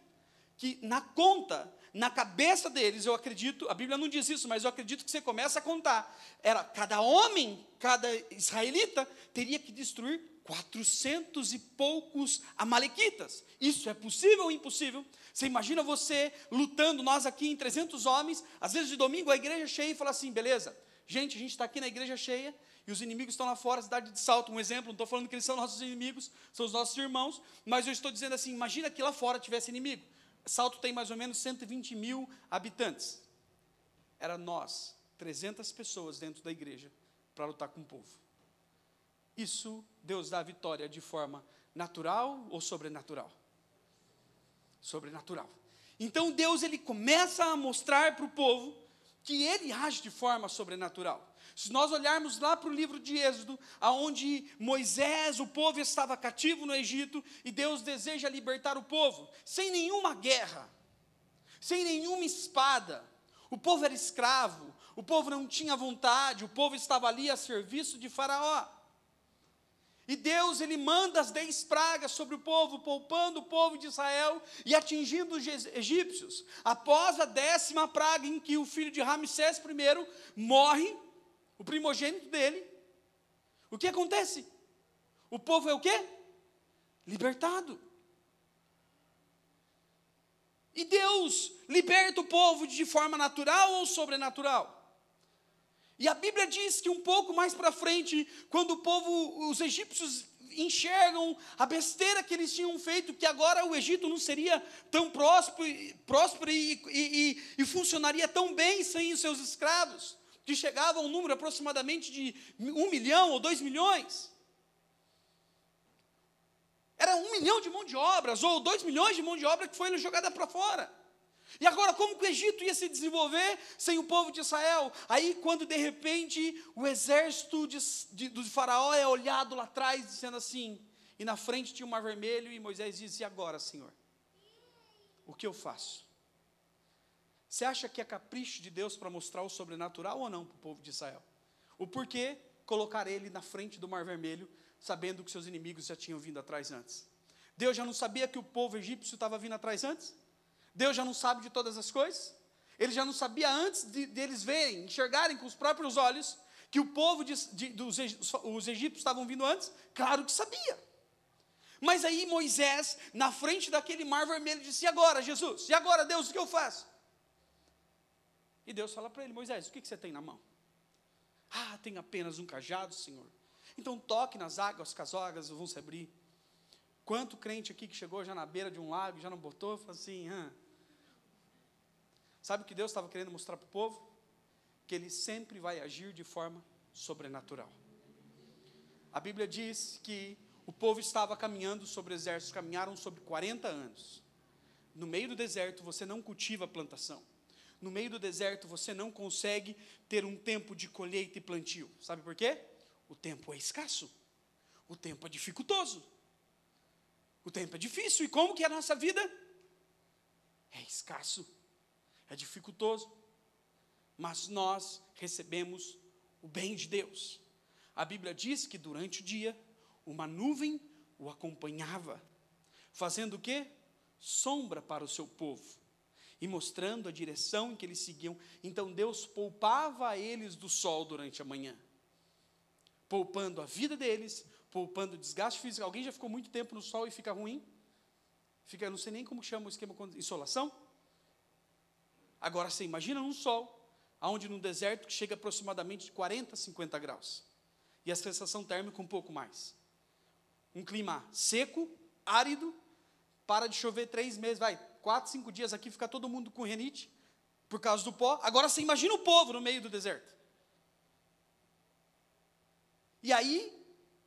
Que na conta, na cabeça deles, eu acredito, a Bíblia não diz isso, mas eu acredito que você começa a contar, era cada homem, cada israelita, teria que destruir 400 e poucos amalequitas. Isso é possível ou impossível? Você imagina você lutando, nós aqui em 300 homens, às vezes de domingo a igreja cheia e fala assim, beleza, gente, a gente está aqui na igreja cheia, e os inimigos estão lá fora, cidade de Salto, um exemplo, não estou falando que eles são nossos inimigos, são os nossos irmãos, mas eu estou dizendo assim, imagina que lá fora tivesse inimigo. Salto tem mais ou menos 120 mil habitantes. Era nós, 300 pessoas dentro da igreja, para lutar com o povo. Isso, Deus dá a vitória de forma natural ou sobrenatural? Sobrenatural. Então Deus, Ele começa a mostrar para o povo que Ele age de forma sobrenatural. Se nós olharmos lá para o livro de Êxodo, aonde Moisés, o povo estava cativo no Egito, e Deus deseja libertar o povo, sem nenhuma guerra, sem nenhuma espada, o povo era escravo, o povo não tinha vontade, o povo estava ali a serviço de Faraó. E Deus, Ele manda as 10 pragas sobre o povo, poupando o povo de Israel e atingindo os egípcios. Após a 10ª praga, em que o filho de Ramsés I morre, o primogênito dele, o que acontece? O povo é o quê? Libertado. E Deus liberta o povo de forma natural ou sobrenatural? E a Bíblia diz que um pouco mais para frente, quando o povo, os egípcios enxergam a besteira que eles tinham feito, que agora o Egito não seria tão próspero e funcionaria tão bem sem os seus escravos, que chegava a um número aproximadamente de 1 milhão ou 2 milhões. Era 1 milhão de mão de obras, ou 2 milhões de mão de obra que foi jogada para fora. E agora, como que o Egito ia se desenvolver sem o povo de Israel? Aí, quando de repente o exército do faraó é olhado lá atrás, dizendo assim, e na frente tinha o Mar Vermelho, e Moisés disse, e agora, Senhor? O que eu faço? Você acha que é capricho de Deus para mostrar o sobrenatural ou não para o povo de Israel? O porquê colocar ele na frente do Mar Vermelho, sabendo que seus inimigos já tinham vindo atrás antes? Deus já não sabia que o povo egípcio estava vindo atrás antes? Deus já não sabe de todas as coisas? Ele já não sabia antes deles verem, enxergarem com os próprios olhos, que o povo os egípcios estavam vindo antes? Claro que sabia. Mas aí Moisés, na frente daquele Mar Vermelho, disse, e agora, Jesus? E agora, Deus, o que eu faço? E Deus fala para ele, Moisés, o que você tem na mão? Ah, tenho apenas um cajado, Senhor. Então toque nas águas, que as águas vão se abrir. Quanto crente aqui que chegou já na beira de um lago, já não botou, falou assim, Sabe o que Deus estava querendo mostrar para o povo? Que Ele sempre vai agir de forma sobrenatural. A Bíblia diz que o povo estava caminhando sobre exércitos, caminharam sobre 40 anos. No meio do deserto você não cultiva a plantação. No meio do deserto você não consegue ter um tempo de colheita e plantio. Sabe por quê? O tempo é escasso. O tempo é dificultoso. O tempo é difícil. E como que é a nossa vida? É escasso. É dificultoso. Mas nós recebemos o bem de Deus. A Bíblia diz que durante o dia, uma nuvem o acompanhava. Fazendo o quê? Sombra para o seu povo. E mostrando a direção em que eles seguiam. Então Deus poupava a eles do sol durante a manhã. Poupando a vida deles, poupando o desgaste físico. Alguém já ficou muito tempo no sol e fica ruim? Fica, eu não sei nem como chama o esquema de insolação. Agora você imagina num sol, onde num deserto que chega aproximadamente de 40 a 50 graus. E a sensação térmica um pouco mais. Um clima seco, árido, para de chover 3 meses, 4, 5 dias aqui, fica todo mundo com renite, por causa do pó. Agora você imagina o povo no meio do deserto. E aí,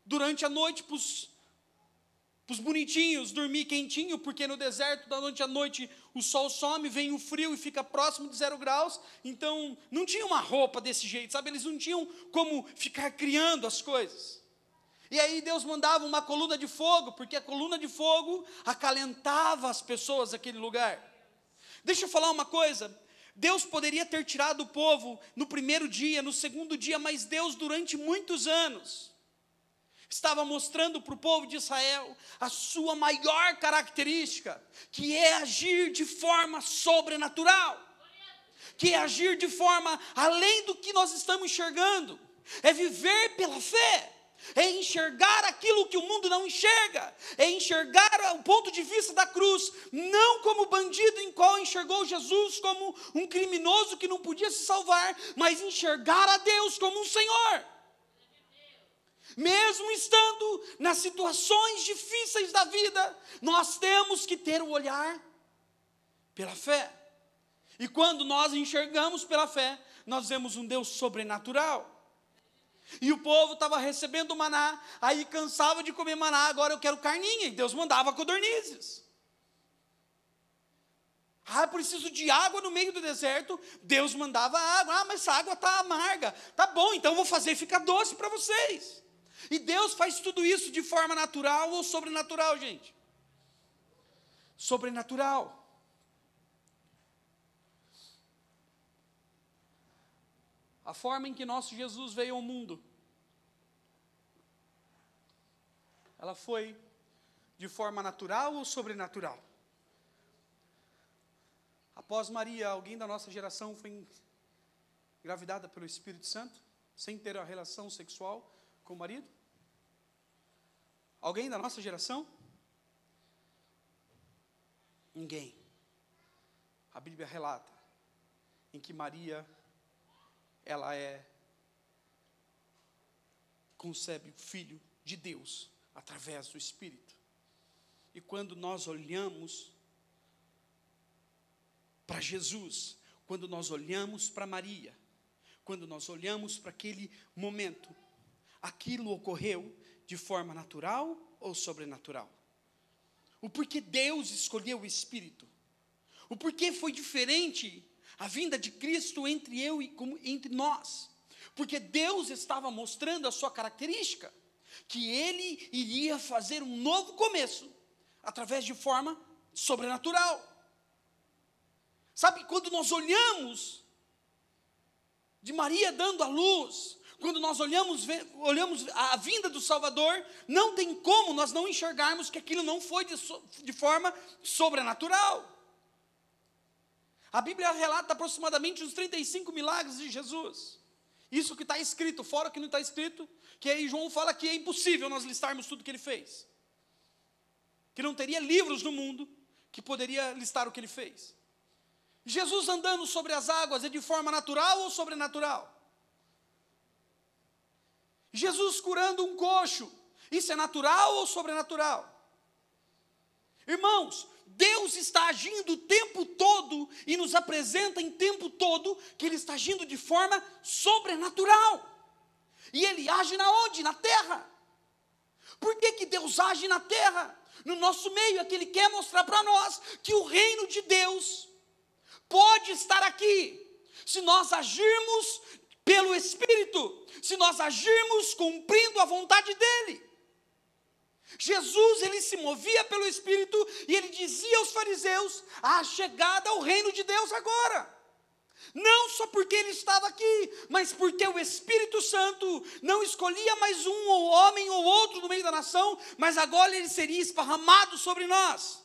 durante a noite, para os bonitinhos dormir quentinho, porque no deserto, da noite à noite, o sol some, vem o frio e fica próximo de 0 graus, então não tinha uma roupa desse jeito, sabe? Eles não tinham como ficar criando as coisas. E aí Deus mandava uma coluna de fogo, porque a coluna de fogo acalentava as pessoas daquele lugar. Deixa eu falar uma coisa, Deus poderia ter tirado o povo no primeiro dia, no segundo dia, mas Deus, durante muitos anos, estava mostrando para o povo de Israel a sua maior característica, que é agir de forma sobrenatural, que é agir de forma além do que nós estamos enxergando, é viver pela fé, é enxergar aquilo que o mundo não enxerga, é enxergar o ponto de vista da cruz, não como o bandido em qual enxergou Jesus como um criminoso que não podia se salvar, mas enxergar a Deus como um Senhor. Mesmo estando nas situações difíceis da vida, nós temos que ter o olhar pela fé. E quando nós enxergamos pela fé, nós vemos um Deus sobrenatural. E o povo estava recebendo maná, aí cansava de comer maná, agora eu quero carninha, e Deus mandava codornizes. Eu preciso de água no meio do deserto, Deus mandava água. Mas essa água está amarga. Tá bom, então eu vou fazer ficar doce para vocês. E Deus faz tudo isso de forma natural ou sobrenatural, gente? Sobrenatural. A forma em que nosso Jesus veio ao mundo, ela foi de forma natural ou sobrenatural? Após Maria, alguém da nossa geração foi engravidada pelo Espírito Santo, sem ter a relação sexual com o marido? Alguém da nossa geração? Ninguém. A Bíblia relata em que Maria, ela concebe o Filho de Deus através do Espírito. E quando nós olhamos para Jesus, quando nós olhamos para Maria, quando nós olhamos para aquele momento, aquilo ocorreu de forma natural ou sobrenatural? O porquê Deus escolheu o Espírito? O porquê foi diferente a vinda de Cristo entre eu e entre nós? Porque Deus estava mostrando a sua característica, que Ele iria fazer um novo começo, através de forma sobrenatural. Sabe, quando nós olhamos de Maria dando a luz, quando nós olhamos a vinda do Salvador, não tem como nós não enxergarmos que aquilo não foi de forma sobrenatural. A Bíblia relata aproximadamente uns 35 milagres de Jesus. Isso que está escrito, fora o que não está escrito, que aí João fala que é impossível nós listarmos tudo que ele fez. Que não teria livros no mundo que poderia listar o que ele fez. Jesus andando sobre as águas é de forma natural ou sobrenatural? Jesus curando um coxo, isso é natural ou sobrenatural? Irmãos, Deus está agindo o tempo todo e nos apresenta em tempo todo que Ele está agindo de forma sobrenatural. E Ele age na onde? Na terra. Por que Deus age na terra? No nosso meio, é que Ele quer mostrar para nós que o reino de Deus pode estar aqui, se nós agirmos pelo Espírito, se nós agirmos cumprindo a vontade dEle. Jesus, Ele se movia pelo Espírito e Ele dizia aos fariseus a chegada ao reino de Deus agora. Não só porque Ele estava aqui, mas porque o Espírito Santo não escolhia mais um ou homem ou outro no meio da nação, mas agora Ele seria esparramado sobre nós.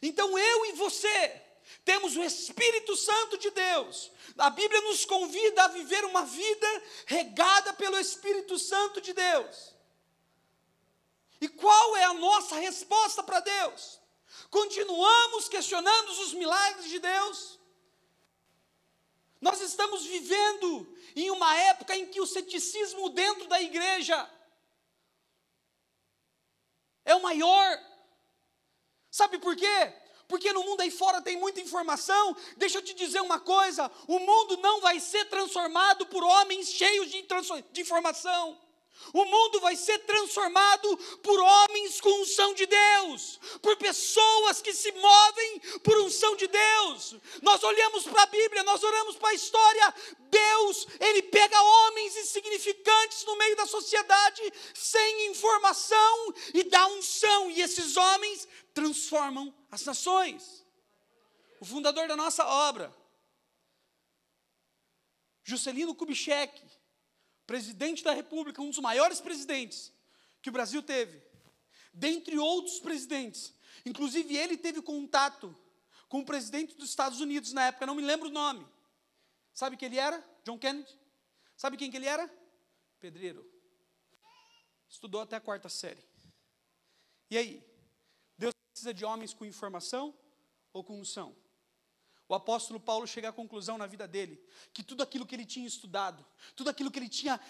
Então eu e você temos o Espírito Santo de Deus. A Bíblia nos convida a viver uma vida regada pelo Espírito Santo de Deus. E qual é a nossa resposta para Deus? Continuamos questionando os milagres de Deus? Nós estamos vivendo em uma época em que o ceticismo dentro da igreja é o maior. Sabe por quê? Porque no mundo aí fora tem muita informação. Deixa eu te dizer uma coisa: o mundo não vai ser transformado por homens cheios de informação. O mundo vai ser transformado por homens com unção de Deus, por pessoas que se movem por unção de Deus. Nós olhamos para a Bíblia, nós olhamos para a história. Deus, Ele pega homens insignificantes no meio da sociedade, sem informação, e dá unção, e esses homens transformam as nações. o fundador da nossa obra, Juscelino Kubitschek, presidente da República, um dos maiores presidentes que o Brasil teve, dentre outros presidentes, inclusive ele teve contato com o presidente dos Estados Unidos na época, não me lembro o nome. Sabe quem ele era? John Kennedy. Sabe quem que ele era? Pedreiro. Estudou até a 4ª série. E aí? Deus precisa de homens com informação ou com unção? O apóstolo Paulo chega à conclusão na vida dele, que tudo aquilo que ele tinha estudado, tudo aquilo que ele tinha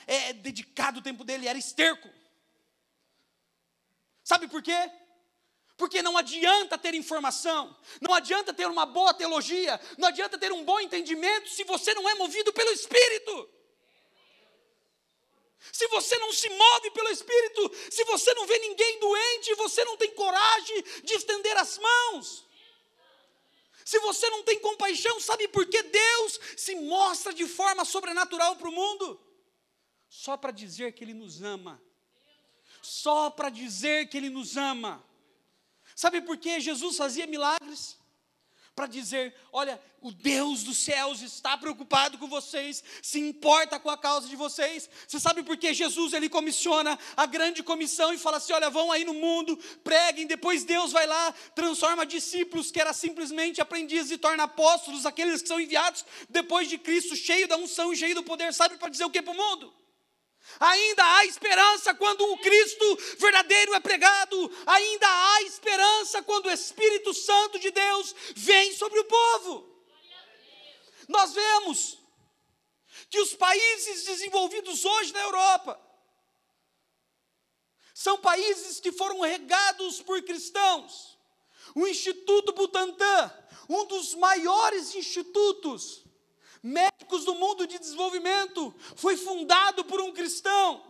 dedicado o tempo dele era esterco. Sabe por quê? Porque não adianta ter informação, não adianta ter uma boa teologia, não adianta ter um bom entendimento se você não é movido pelo Espírito. Se você não se move pelo Espírito, se você não vê ninguém doente, você não tem coragem de estender as mãos. Se você não tem compaixão, sabe por que Deus se mostra de forma sobrenatural para o mundo? Só para dizer que Ele nos ama. Só para dizer que Ele nos ama. Sabe por que Jesus fazia milagres? Para dizer, olha, o Deus dos céus está preocupado com vocês, se importa com a causa de vocês. Você sabe por que Jesus, ele comissiona a grande comissão e fala assim, olha, vão aí no mundo, preguem, depois Deus vai lá, transforma discípulos que eram simplesmente aprendizes e torna apóstolos, aqueles que são enviados depois de Cristo, cheio da unção e cheio do poder, sabe para dizer o que para o mundo? Ainda há esperança quando o Cristo verdadeiro é pregado. Ainda há esperança quando o Espírito Santo de Deus vem sobre o povo. Nós vemos que os países desenvolvidos hoje na Europa são países que foram regados por cristãos. O Instituto Butantan, um dos maiores institutos médicos do mundo de desenvolvimento, foi fundado por um cristão.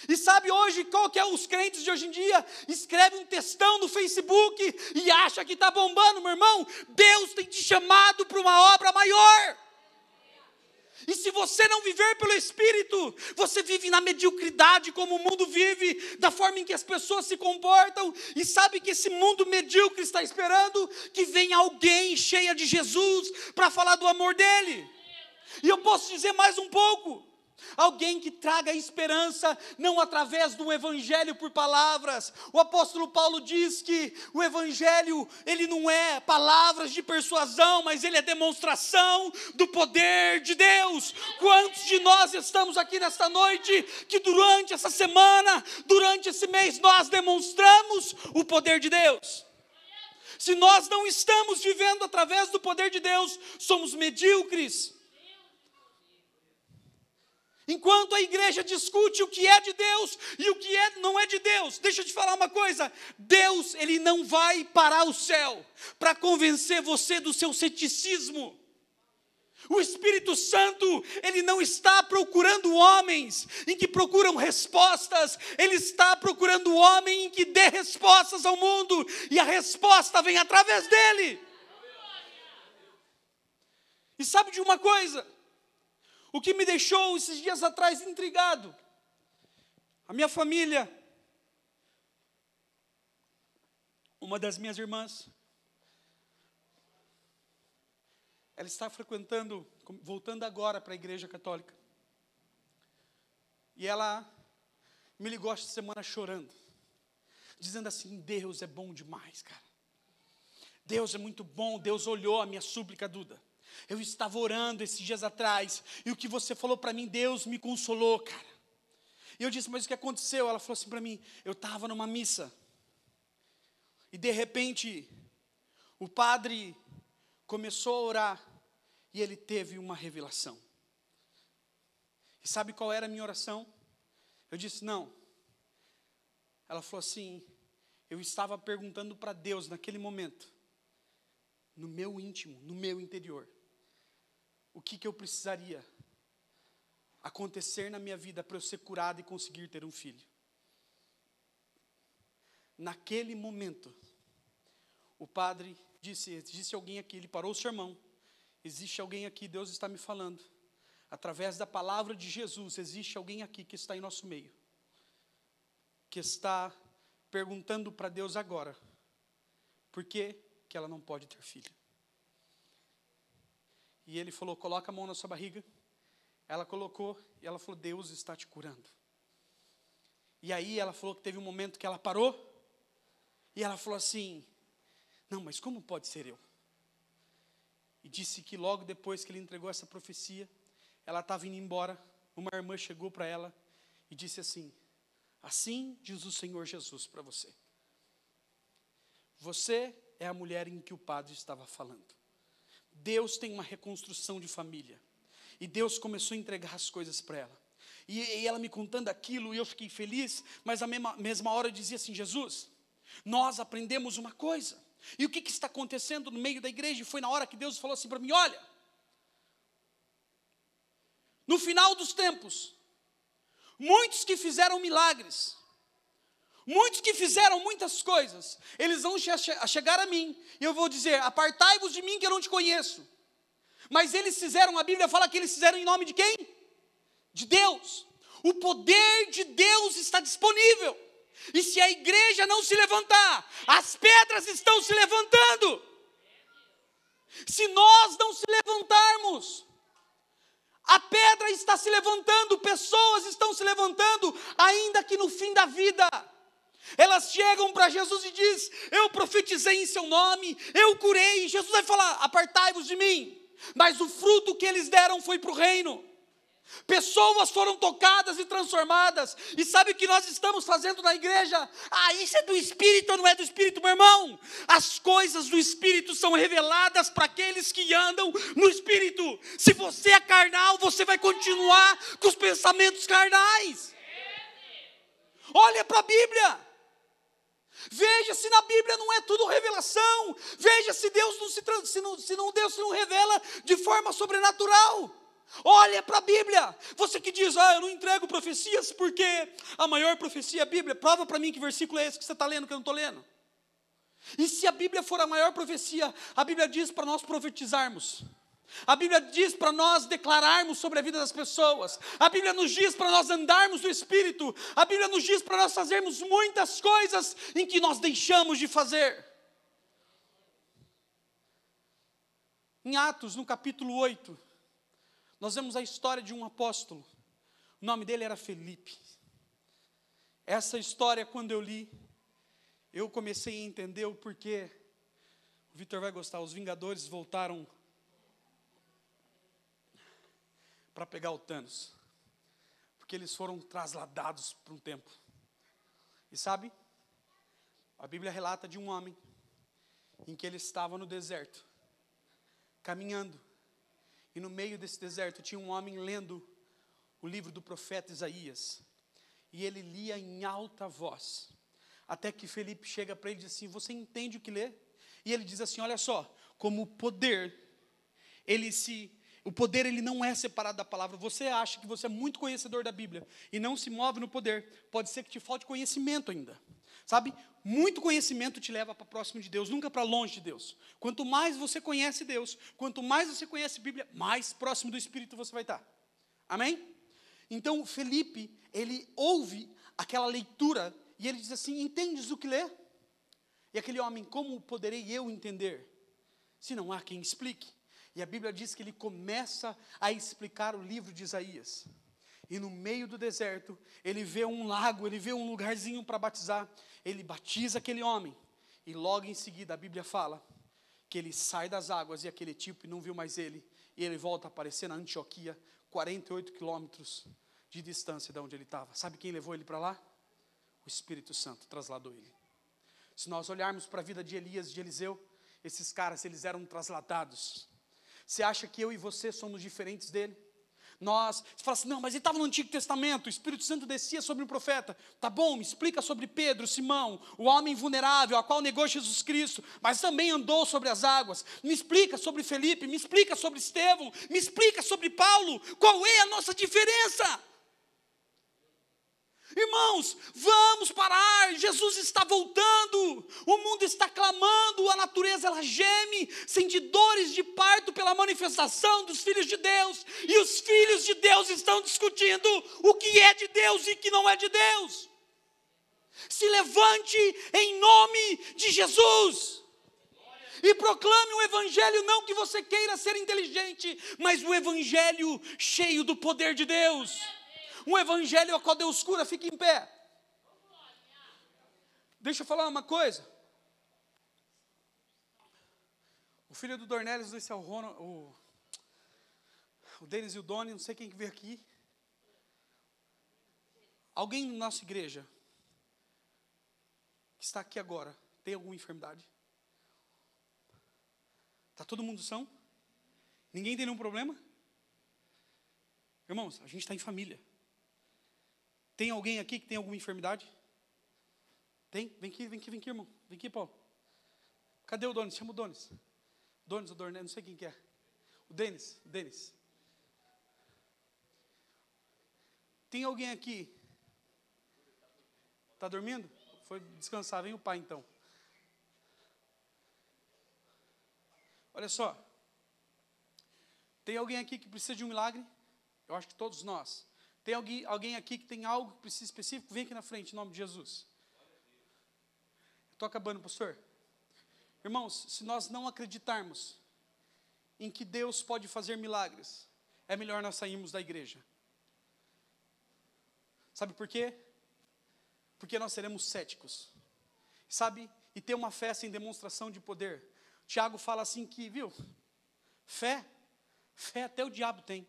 E sabe hoje qual que é os crentes de hoje em dia? Escreve um textão no Facebook e acha que está bombando, meu irmão. Deus tem te chamado para uma obra maior. E se você não viver pelo Espírito, você vive na mediocridade como o mundo vive, da forma em que as pessoas se comportam, e sabe que esse mundo medíocre está esperando que venha alguém cheia de Jesus para falar do amor dele. E eu posso dizer mais um pouco, alguém que traga esperança, não através do evangelho por palavras. O apóstolo Paulo diz que o evangelho, ele não é palavras de persuasão, mas ele é demonstração do poder de Deus. Quantos de nós estamos aqui nesta noite, que durante essa semana, durante esse mês, nós demonstramos o poder de Deus? Se nós não estamos vivendo através do poder de Deus, somos medíocres. Enquanto a igreja discute o que é de Deus e o que não é de Deus, deixa eu te falar uma coisa, Deus, ele não vai parar o céu para convencer você do seu ceticismo. O Espírito Santo, ele não está procurando homens em que procuram respostas, ele está procurando homem em que dê respostas ao mundo, e a resposta vem através dele. E sabe de uma coisa? O que me deixou esses dias atrás intrigado, a minha família, uma das minhas irmãs, ela está frequentando, voltando agora para a igreja católica, e ela me ligou esta semana chorando, dizendo assim, Deus é bom demais, cara, Deus é muito bom, Deus olhou a minha súplica, Duda. Eu estava orando esses dias atrás, e o que você falou para mim, Deus me consolou, cara. E eu disse, mas o que aconteceu? Ela falou assim para mim, eu estava numa missa, e de repente, o padre começou a orar, e ele teve uma revelação. E sabe qual era a minha oração? Eu disse, não. Ela falou assim, eu estava perguntando para Deus naquele momento, no meu íntimo, no meu interior, o que eu precisaria acontecer na minha vida para eu ser curado e conseguir ter um filho. Naquele momento, o padre disse, existe alguém aqui, ele parou o sermão, existe alguém aqui, Deus está me falando, através da palavra de Jesus, existe alguém aqui que está em nosso meio, que está perguntando para Deus agora, por que ela não pode ter filho? E ele falou, coloca a mão na sua barriga. Ela colocou e ela falou, Deus está te curando. E aí ela falou que teve um momento que ela parou. E ela falou assim, não, mas como pode ser eu? E disse que logo depois que ele entregou essa profecia, ela estava indo embora. Uma irmã chegou para ela e disse assim, assim diz o Senhor Jesus para você. Você é a mulher em que o padre estava falando. Deus tem uma reconstrução de família. E Deus começou a entregar as coisas para ela. E ela me contando aquilo, e eu fiquei feliz, mas à mesma hora eu dizia assim, Jesus, nós aprendemos uma coisa. E o que está acontecendo no meio da igreja? E foi na hora que Deus falou assim para mim, olha, no final dos tempos, muitos que fizeram milagres, muitos que fizeram muitas coisas, eles vão chegar a mim, e eu vou dizer, apartai-vos de mim que eu não te conheço. Mas eles fizeram, a Bíblia fala que eles fizeram em nome de quem? De Deus. O poder de Deus está disponível. E se a igreja não se levantar, as pedras estão se levantando. Se nós não se levantarmos, a pedra está se levantando, pessoas estão se levantando, ainda que no fim da vida. Elas chegam para Jesus e dizem, eu profetizei em seu nome, eu curei. Jesus vai falar, apartai-vos de mim. Mas o fruto que eles deram foi para o reino. Pessoas foram tocadas e transformadas. E sabe o que nós estamos fazendo na igreja? Isso é do Espírito ou não é do Espírito, meu irmão? As coisas do Espírito são reveladas para aqueles que andam no Espírito. Se você é carnal, você vai continuar com os pensamentos carnais. Olha para a Bíblia. Veja se na Bíblia não é tudo revelação. Veja se Deus Deus não revela de forma sobrenatural. Olha para a Bíblia. Você que diz, eu não entrego profecias porque a maior profecia é a Bíblia. Prova para mim que versículo é esse que você está lendo, que eu não estou lendo. E se a Bíblia for a maior profecia, a Bíblia diz para nós profetizarmos. A Bíblia diz para nós declararmos sobre a vida das pessoas. A Bíblia nos diz para nós andarmos no Espírito. A Bíblia nos diz para nós fazermos muitas coisas em que nós deixamos de fazer. Em Atos, no capítulo 8, nós vemos a história de um apóstolo. O nome dele era Felipe. Essa história, quando eu li, eu comecei a entender o porquê. O Vitor vai gostar. Os Vingadores voltaram para pegar o Thanos. Porque eles foram trasladados por um tempo. E sabe? A Bíblia relata de um homem em que ele estava no deserto, caminhando. E no meio desse deserto tinha um homem lendo o livro do profeta Isaías. E ele lia em alta voz. Até que Felipe chega para ele e diz assim, você entende o que lê? E ele diz assim, olha só, como o poder ele não é separado da palavra. Você acha que você é muito conhecedor da Bíblia e não se move no poder. Pode ser que te falte conhecimento ainda. Sabe? Muito conhecimento te leva para próximo de Deus, nunca para longe de Deus. Quanto mais você conhece Deus, quanto mais você conhece a Bíblia, mais próximo do Espírito você vai estar. Amém? Então, Felipe, ele ouve aquela leitura e ele diz assim, entendes o que lê? E aquele homem, como poderei eu entender, se não há quem explique? E a Bíblia diz que ele começa a explicar o livro de Isaías. E no meio do deserto, ele vê um lago, ele vê um lugarzinho para batizar. Ele batiza aquele homem. E logo em seguida a Bíblia fala que ele sai das águas e aquele tipo não viu mais ele. E ele volta a aparecer na Antioquia, 48 quilômetros de distância de onde ele estava. Sabe quem levou ele para lá? O Espírito Santo trasladou ele. Se nós olharmos para a vida de Elias e de Eliseu, esses caras, eles eram trasladados. Você acha que eu e você somos diferentes dele? Você fala assim, não, mas ele estava no Antigo Testamento, o Espírito Santo descia sobre um profeta. Tá bom, me explica sobre Pedro, Simão, o homem vulnerável, a qual negou Jesus Cristo, mas também andou sobre as águas. Me explica sobre Felipe, me explica sobre Estevão, me explica sobre Paulo. Qual é a nossa diferença? Irmãos, vamos parar, Jesus está voltando, o mundo está clamando, a natureza ela geme, sente dores de parto pela manifestação dos filhos de Deus, e os filhos de Deus estão discutindo o que é de Deus e o que não é de Deus. Se levante em nome de Jesus. E proclame o evangelho, não que você queira ser inteligente, mas o evangelho cheio do poder de Deus. Um evangelho ao qual Deus cura. Fique em pé. Deixa eu falar uma coisa. O filho do Dornelles, não sei se é o Ronald, o Denis e o Doni, não sei quem que veio aqui. Alguém na nossa igreja, que está aqui agora, tem alguma enfermidade? Está todo mundo são? Ninguém tem nenhum problema? Irmãos, a gente está em família. Tem alguém aqui que tem alguma enfermidade? Tem? Vem aqui, irmão. Vem aqui, Paulo. Cadê o Donis? Chama o Donis. Donis, o Dornelles, não sei quem que é. O Denis. Tem alguém aqui? Está dormindo? Foi descansar. Vem o pai, então. Olha só. Tem alguém aqui que precisa de um milagre? Eu acho que todos nós. Tem alguém aqui que tem algo que precisa específico? Vem aqui na frente, em nome de Jesus. Estou acabando, pastor. Irmãos, se nós não acreditarmos em que Deus pode fazer milagres, é melhor nós sairmos da igreja. Sabe por quê? Porque nós seremos céticos. Sabe? E ter uma fé sem demonstração de poder. Tiago fala assim que, viu? Fé até o diabo tem.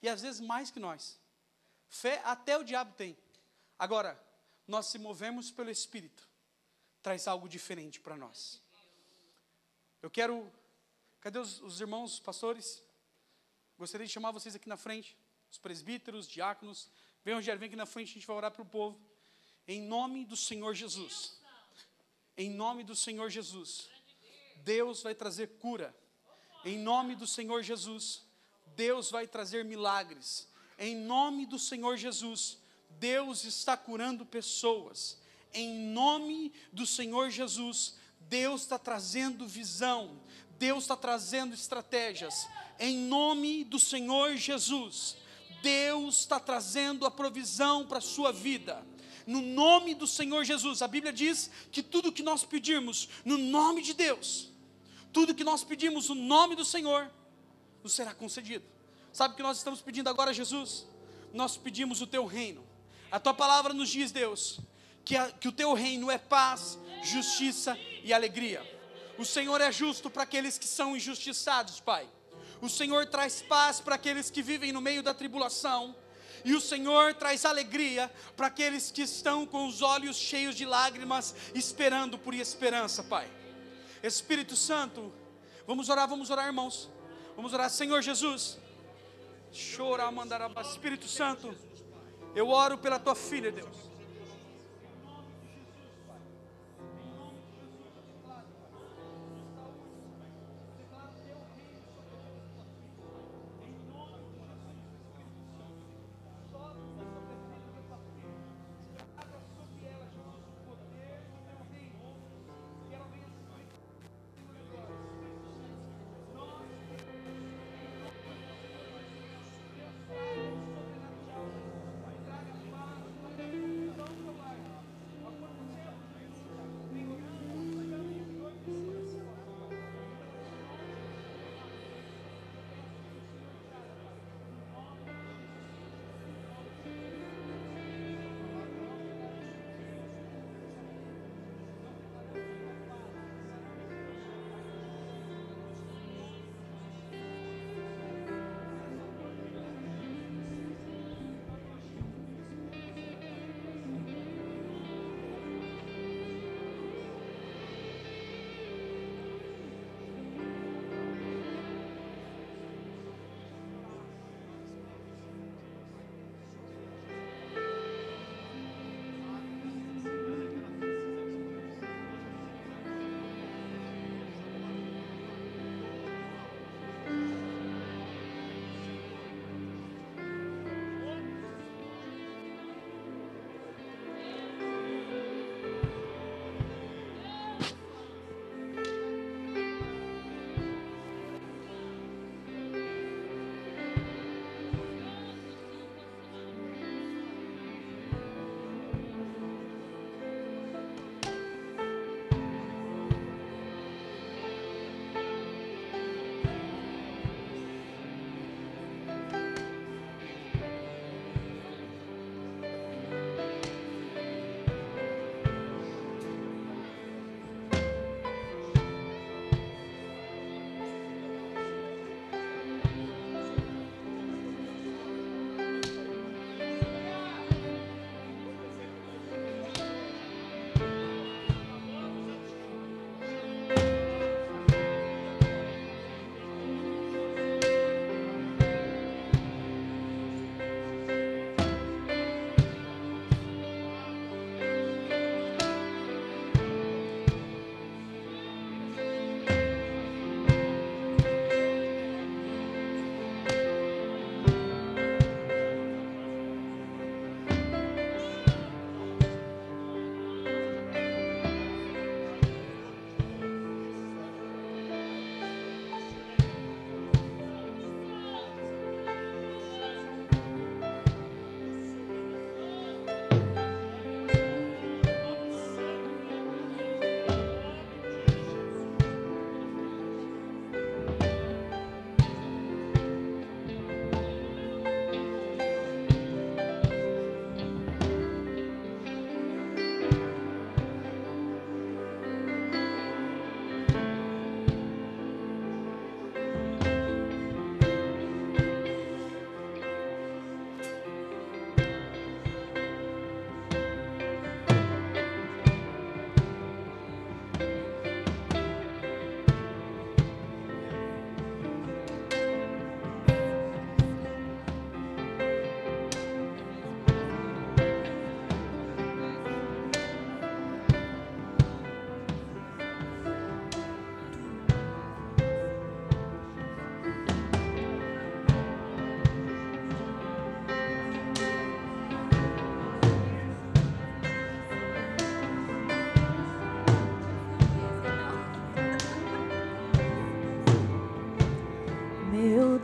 E às vezes mais que nós. Fé até o diabo tem. Agora, nós se movemos pelo Espírito. Traz algo diferente para nós. Eu quero... Cadê os irmãos, os pastores? Gostaria de chamar vocês aqui na frente. Os presbíteros, diáconos. Vem, Rogério, vem aqui na frente, a gente vai orar para o povo. Em nome do Senhor Jesus. Em nome do Senhor Jesus. Deus vai trazer cura. Em nome do Senhor Jesus. Deus vai trazer milagres. Em nome do Senhor Jesus. Deus está curando pessoas. Em nome do Senhor Jesus. Deus está trazendo visão. Deus está trazendo estratégias. Em nome do Senhor Jesus. Deus está trazendo a provisão para a sua vida. No nome do Senhor Jesus. A Bíblia diz que tudo que nós pedirmos no nome de Deus, tudo que nós pedimos no nome do Senhor, nos será concedido. Sabe o que nós estamos pedindo agora, Jesus? Nós pedimos o teu reino. A tua palavra nos diz, Deus, que o teu reino é paz, justiça e alegria. O Senhor é justo para aqueles que são injustiçados, Pai. O Senhor traz paz para aqueles que vivem no meio da tribulação. E o Senhor traz alegria para aqueles que estão com os olhos cheios de lágrimas, esperando por esperança, Pai. Espírito Santo, vamos orar, irmãos. Vamos orar, Senhor Jesus. Chora, mandará. Espírito Santo, eu oro pela tua filha, Deus.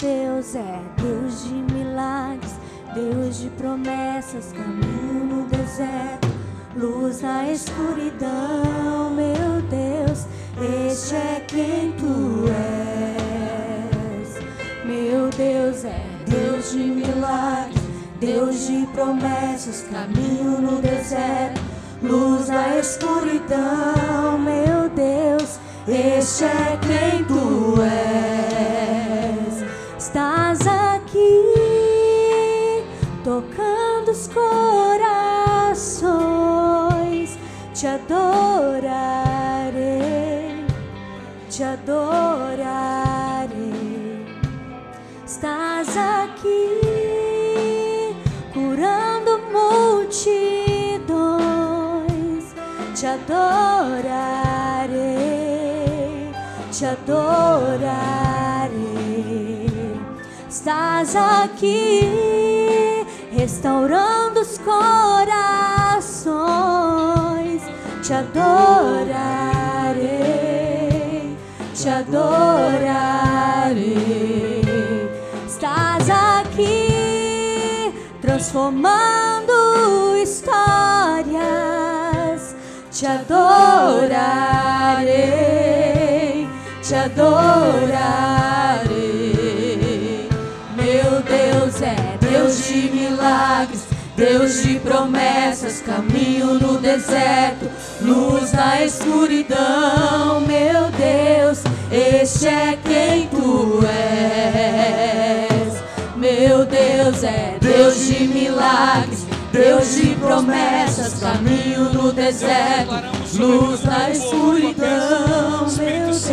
Meu Deus é Deus de milagres, Deus de promessas, caminho no deserto, luz na escuridão. Meu Deus, este é quem tu és. Meu Deus é Deus de milagres, Deus de promessas, caminho no deserto, luz na escuridão. Meu Deus, este é quem tu és. Estás aqui, tocando os corações. Te adorarei, te adorarei. Estás aqui, curando multidões. Te adorarei, te adorarei. Estás aqui, restaurando os corações. Te adorarei, te adorarei. Estás aqui, transformando histórias. Te adorarei, te adorarei. Meu Deus é Deus de milagres, Deus de promessas, caminho no deserto, luz na escuridão. Meu Deus, este é quem tu és. Meu Deus é Deus de milagres, Deus de promessas, caminho no deserto, luz na escuridão. Meu Deus, este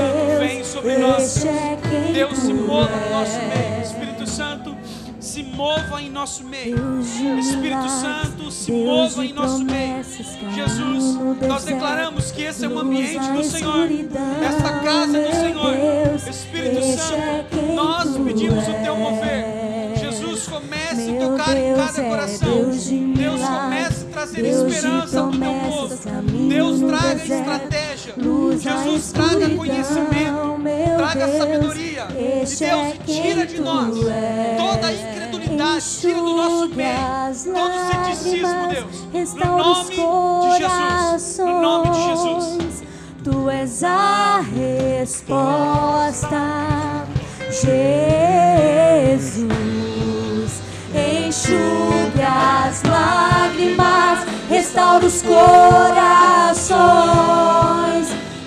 é quem Deus se mova no nosso meio. és. Espírito Santo, se mova em nosso meio. Deus de Espírito milagres, Santo, se Deus mova de em nosso meio. promessas, caminho Jesus, no nós deserto, declaramos que esse é um luz ambiente na do Senhor, escuridão. esta casa do Meu Senhor. Deus, Espírito este é Santo, quem nós tu pedimos o teu mover. és. Jesus, comece a Meu tocar em Deus cada é coração. Deus de Deus, milagres, comece a trazer Deus de esperança para o teu promessas, povo. caminho Deus, no traga deserto, estratégia. luz na Jesus, traga escuridão. conhecimento. Meu Traga Deus, sabedoria. E este Deus, é quem tira de tu nós és. toda a incredulidade, tira do nosso meio todo o ceticismo, Deus. No Restaura nome os de Jesus. No nome de Jesus. corações. Tu és a resposta, Jesus. Enxugue as lágrimas, restaura os corações.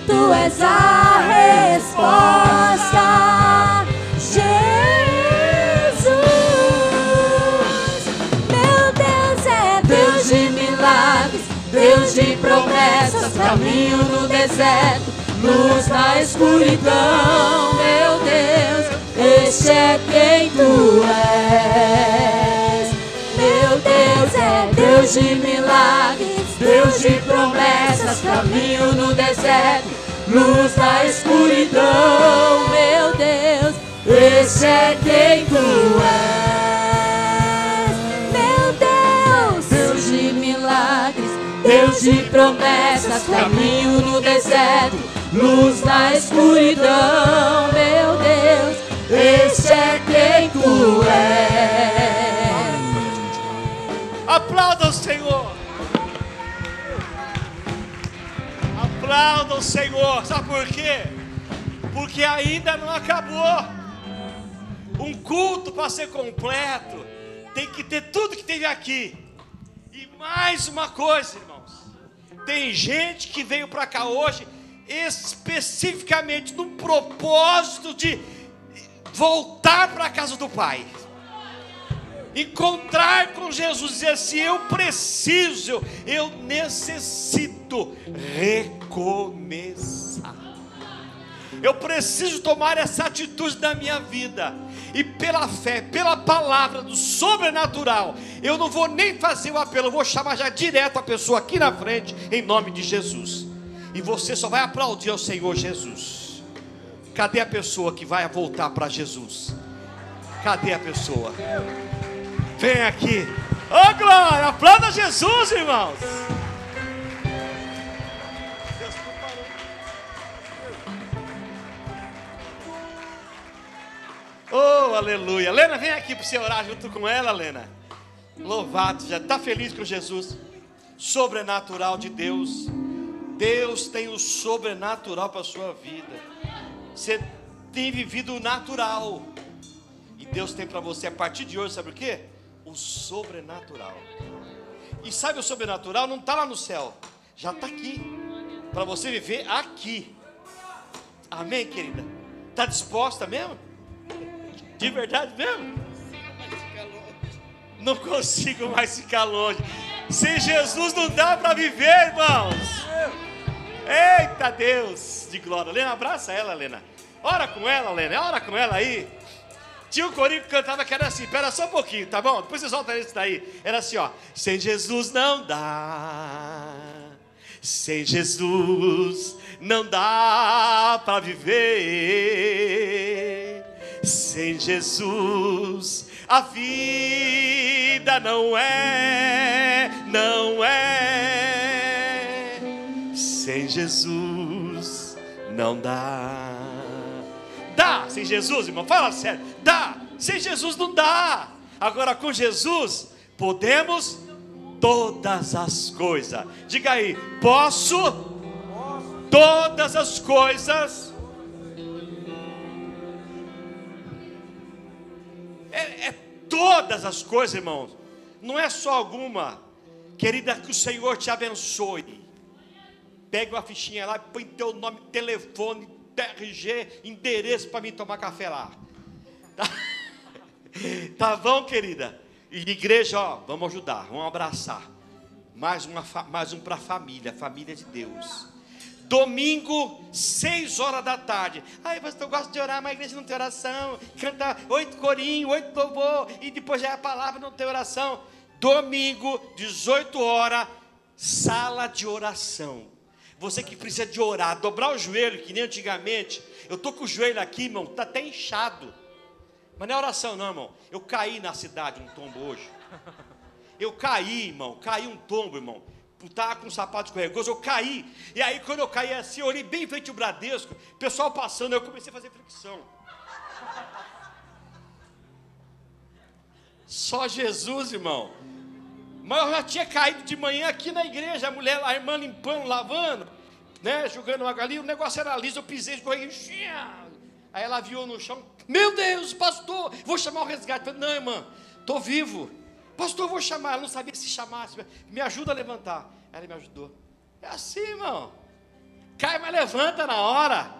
Tu és a resposta, Jesus. Meu Deus é Deus de milagres, Deus de promessas, caminho no deserto, luz na escuridão. Meu Deus, este é quem tu és. Meu Deus é Deus de milagres, Deus de promessas, caminho no deserto, luz na escuridão. Meu Deus, este é quem tu és. Meu Deus, Deus de milagres, Deus de promessas, caminho no deserto, luz na escuridão. Meu Deus, este é quem tu és. Aplauda o Senhor. Aplauda o Senhor. Sabe por quê? Porque ainda não acabou. Um culto para ser completo tem que ter tudo que teve aqui. E mais uma coisa, irmãos. Tem gente que veio para cá hoje especificamente no propósito de voltar para a casa do Pai. Encontrar com Jesus, dizer assim: eu preciso, eu necessito recomeçar. Eu preciso tomar essa atitude na minha vida. E pela fé, pela palavra do sobrenatural, eu não vou nem fazer o apelo, eu vou chamar já direto a pessoa aqui na frente, em nome de Jesus. E você só vai aplaudir ao Senhor Jesus. Cadê a pessoa que vai voltar para Jesus? Cadê a pessoa? Vem aqui. Ô glória, aplauda Jesus, irmãos. Oh, aleluia. Lena, vem aqui para você orar junto com ela, Lena. Louvado, já está feliz com Jesus? Sobrenatural de Deus. Deus tem o sobrenatural para a sua vida. Você tem vivido o natural. E Deus tem para você a partir de hoje, sabe o quê? O sobrenatural. E sabe, o sobrenatural não está lá no céu, já está aqui, para você viver aqui. Amém, querida? Está disposta mesmo? De verdade mesmo? Não consigo mais ficar longe. Sem Jesus não dá para viver, irmãos. Eita Deus de glória. Lena, abraça ela, Lena. Ora com ela, Lena. Ora com ela aí. Tinha um corinho que cantava que era assim. Espera só um pouquinho, tá bom? Depois você solta isso daí. Era assim, ó. Sem Jesus não dá. Sem Jesus não dá para viver. Sem Jesus a vida não é. Sem Jesus não dá. Dá, sem Jesus, irmão, fala sério. Dá, sem Jesus não dá. Agora com Jesus podemos todas as coisas. Diga aí, posso todas as coisas. É todas as coisas, irmãos. Não é só alguma. Querida, que o Senhor te abençoe. Pega uma fichinha lá, põe teu nome, telefone, RG, endereço para mim tomar café lá. Tá bom, querida? E igreja, ó, vamos ajudar, vamos abraçar. Mais um para a família de Deus. Domingo, 6 horas da tarde. Ai, pastor, eu gosto de orar, mas a igreja não tem oração. Canta 8 corinhos, 8 louvor, e depois já é a palavra, não tem oração. Domingo, 18 horas, sala de oração. Você que precisa de orar, dobrar o joelho, que nem antigamente. Eu estou com o joelho aqui, irmão, está até inchado. Mas não é oração não, irmão. Eu caí na cidade, um tombo hoje. Eu caí, irmão, um tombo, irmão. Estava com um sapato escorregoso, eu caí. E aí quando eu caí assim, eu olhei bem em frente ao Bradesco, o pessoal passando, eu comecei a fazer flexão. Só Jesus, irmão. Mas eu já tinha caído de manhã aqui na igreja, a irmã limpando, lavando, né, jogando água ali, o negócio era liso, eu pisei, escorreguei. Aí ela viu no chão, meu Deus, pastor, vou chamar o resgate. Eu falei, não, irmã, estou vivo. Pastor, vou chamar. Ela não sabia se chamasse, me ajuda a levantar. Ela me ajudou. É assim, irmão. Cai, mas levanta na hora,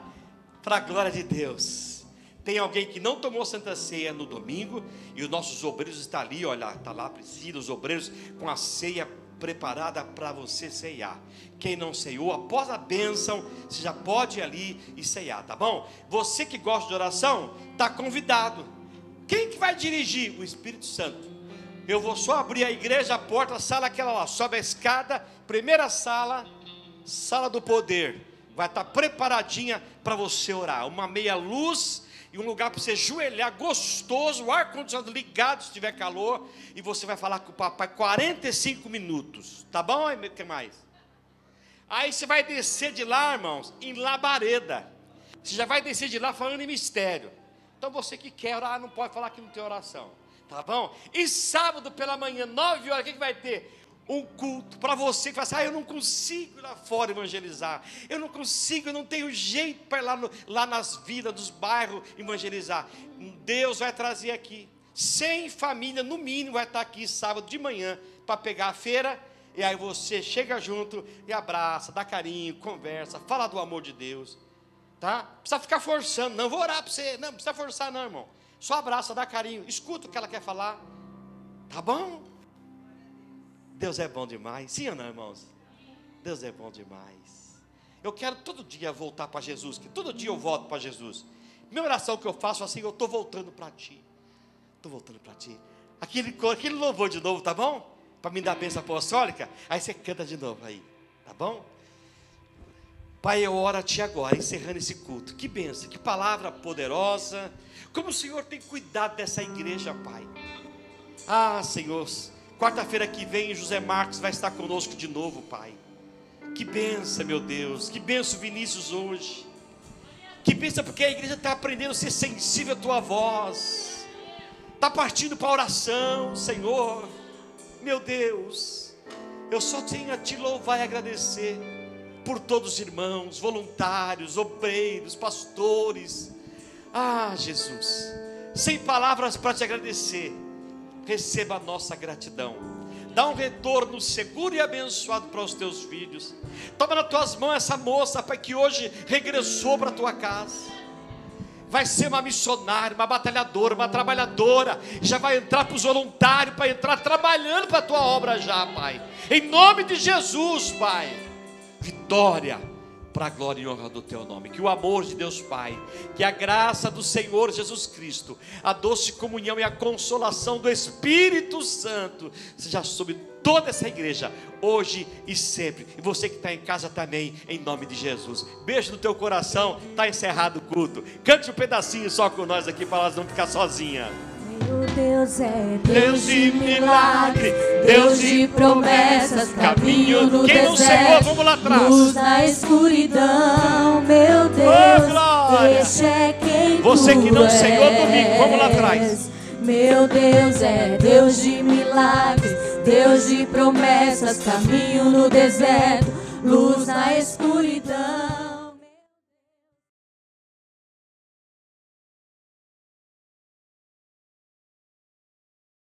para a glória de Deus. Tem alguém que não tomou Santa Ceia no domingo, e os nossos obreiros estão ali, olha, está lá a Priscila, os obreiros com a ceia preparada para você ceiar. Quem não ceiou, após a bênção, você já pode ir ali e ceiar, tá bom? Você que gosta de oração, está convidado. Quem que vai dirigir? O Espírito Santo. Eu vou só abrir a igreja, a porta, a sala aquela lá, sobe a escada, primeira sala, sala do poder. Vai estar preparadinha para você orar. Uma meia luz e um lugar para você ajoelhar, gostoso, o ar-condicionado ligado se tiver calor, e você vai falar com o papai 45 minutos, tá bom? O que mais? Aí você vai descer de lá, irmãos, em labareda. Você já vai descer de lá falando em mistério. Então você que quer orar, não pode falar que não tem oração, tá bom? E sábado pela manhã, 9 horas, o que vai ter? Um culto para você que fala assim, eu não consigo ir lá fora evangelizar, eu não consigo, eu não tenho jeito para ir lá nas vilas, dos bairros evangelizar. Deus vai trazer aqui, 100 famílias no mínimo vai estar aqui sábado de manhã para pegar a feira, e aí você chega junto e abraça, dá carinho, conversa, fala do amor de Deus, tá? Não precisa ficar forçando, não vou orar para você, não precisa forçar não, irmão, só abraça, dá carinho, escuta o que ela quer falar, tá bom? Deus é bom demais, sim ou não, irmãos? Deus é bom demais. Eu quero todo dia voltar para Jesus, que todo dia eu volto para Jesus. Minha oração que eu faço assim, eu estou voltando para Ti. Estou voltando para Ti. Aquele louvor de novo, tá bom? Para me dar a bênção apostólica, aí você canta de novo aí, tá bom? Pai, eu oro a Ti agora, encerrando esse culto. Que bênção, que palavra poderosa. Como o Senhor tem cuidado dessa igreja, Pai. Ah, Senhor, quarta-feira que vem, José Marcos vai estar conosco de novo, Pai. Que benção, meu Deus. Que benção, Vinícius, hoje. Que benção, porque a igreja está aprendendo a ser sensível à Tua voz. está partindo para a oração, Senhor. Meu Deus, eu só tenho a te louvar e agradecer por todos os irmãos, voluntários, obreiros, pastores. Ah, Jesus, sem palavras para te agradecer, receba a nossa gratidão. Dá um retorno seguro e abençoado para os teus filhos. Toma nas tuas mãos essa moça, Pai, que hoje regressou para a tua casa. Vai ser uma missionária, uma batalhadora, uma trabalhadora. Já vai entrar para os voluntários, para entrar trabalhando para a tua obra já, Pai. Em nome de Jesus, Pai. Vitória para a glória e honra do teu nome. Que o amor de Deus Pai, que a graça do Senhor Jesus Cristo, a doce comunhão e a consolação do Espírito Santo seja sobre toda essa igreja, hoje e sempre. E você que está em casa também, em nome de Jesus. Beijo no teu coração. Está encerrado o culto. Cante um pedacinho só com nós aqui, para elas não ficar sozinhas. Meu Deus é Deus de milagres, Deus de promessas, caminho no Quem não deserto, chegou, vamos lá atrás. luz na escuridão. Meu Deus, glória. este é quem Você que não tu chegou domingo, vamos lá és. atrás. Meu Deus é Deus de milagres, Deus de promessas, caminho no deserto, luz na escuridão.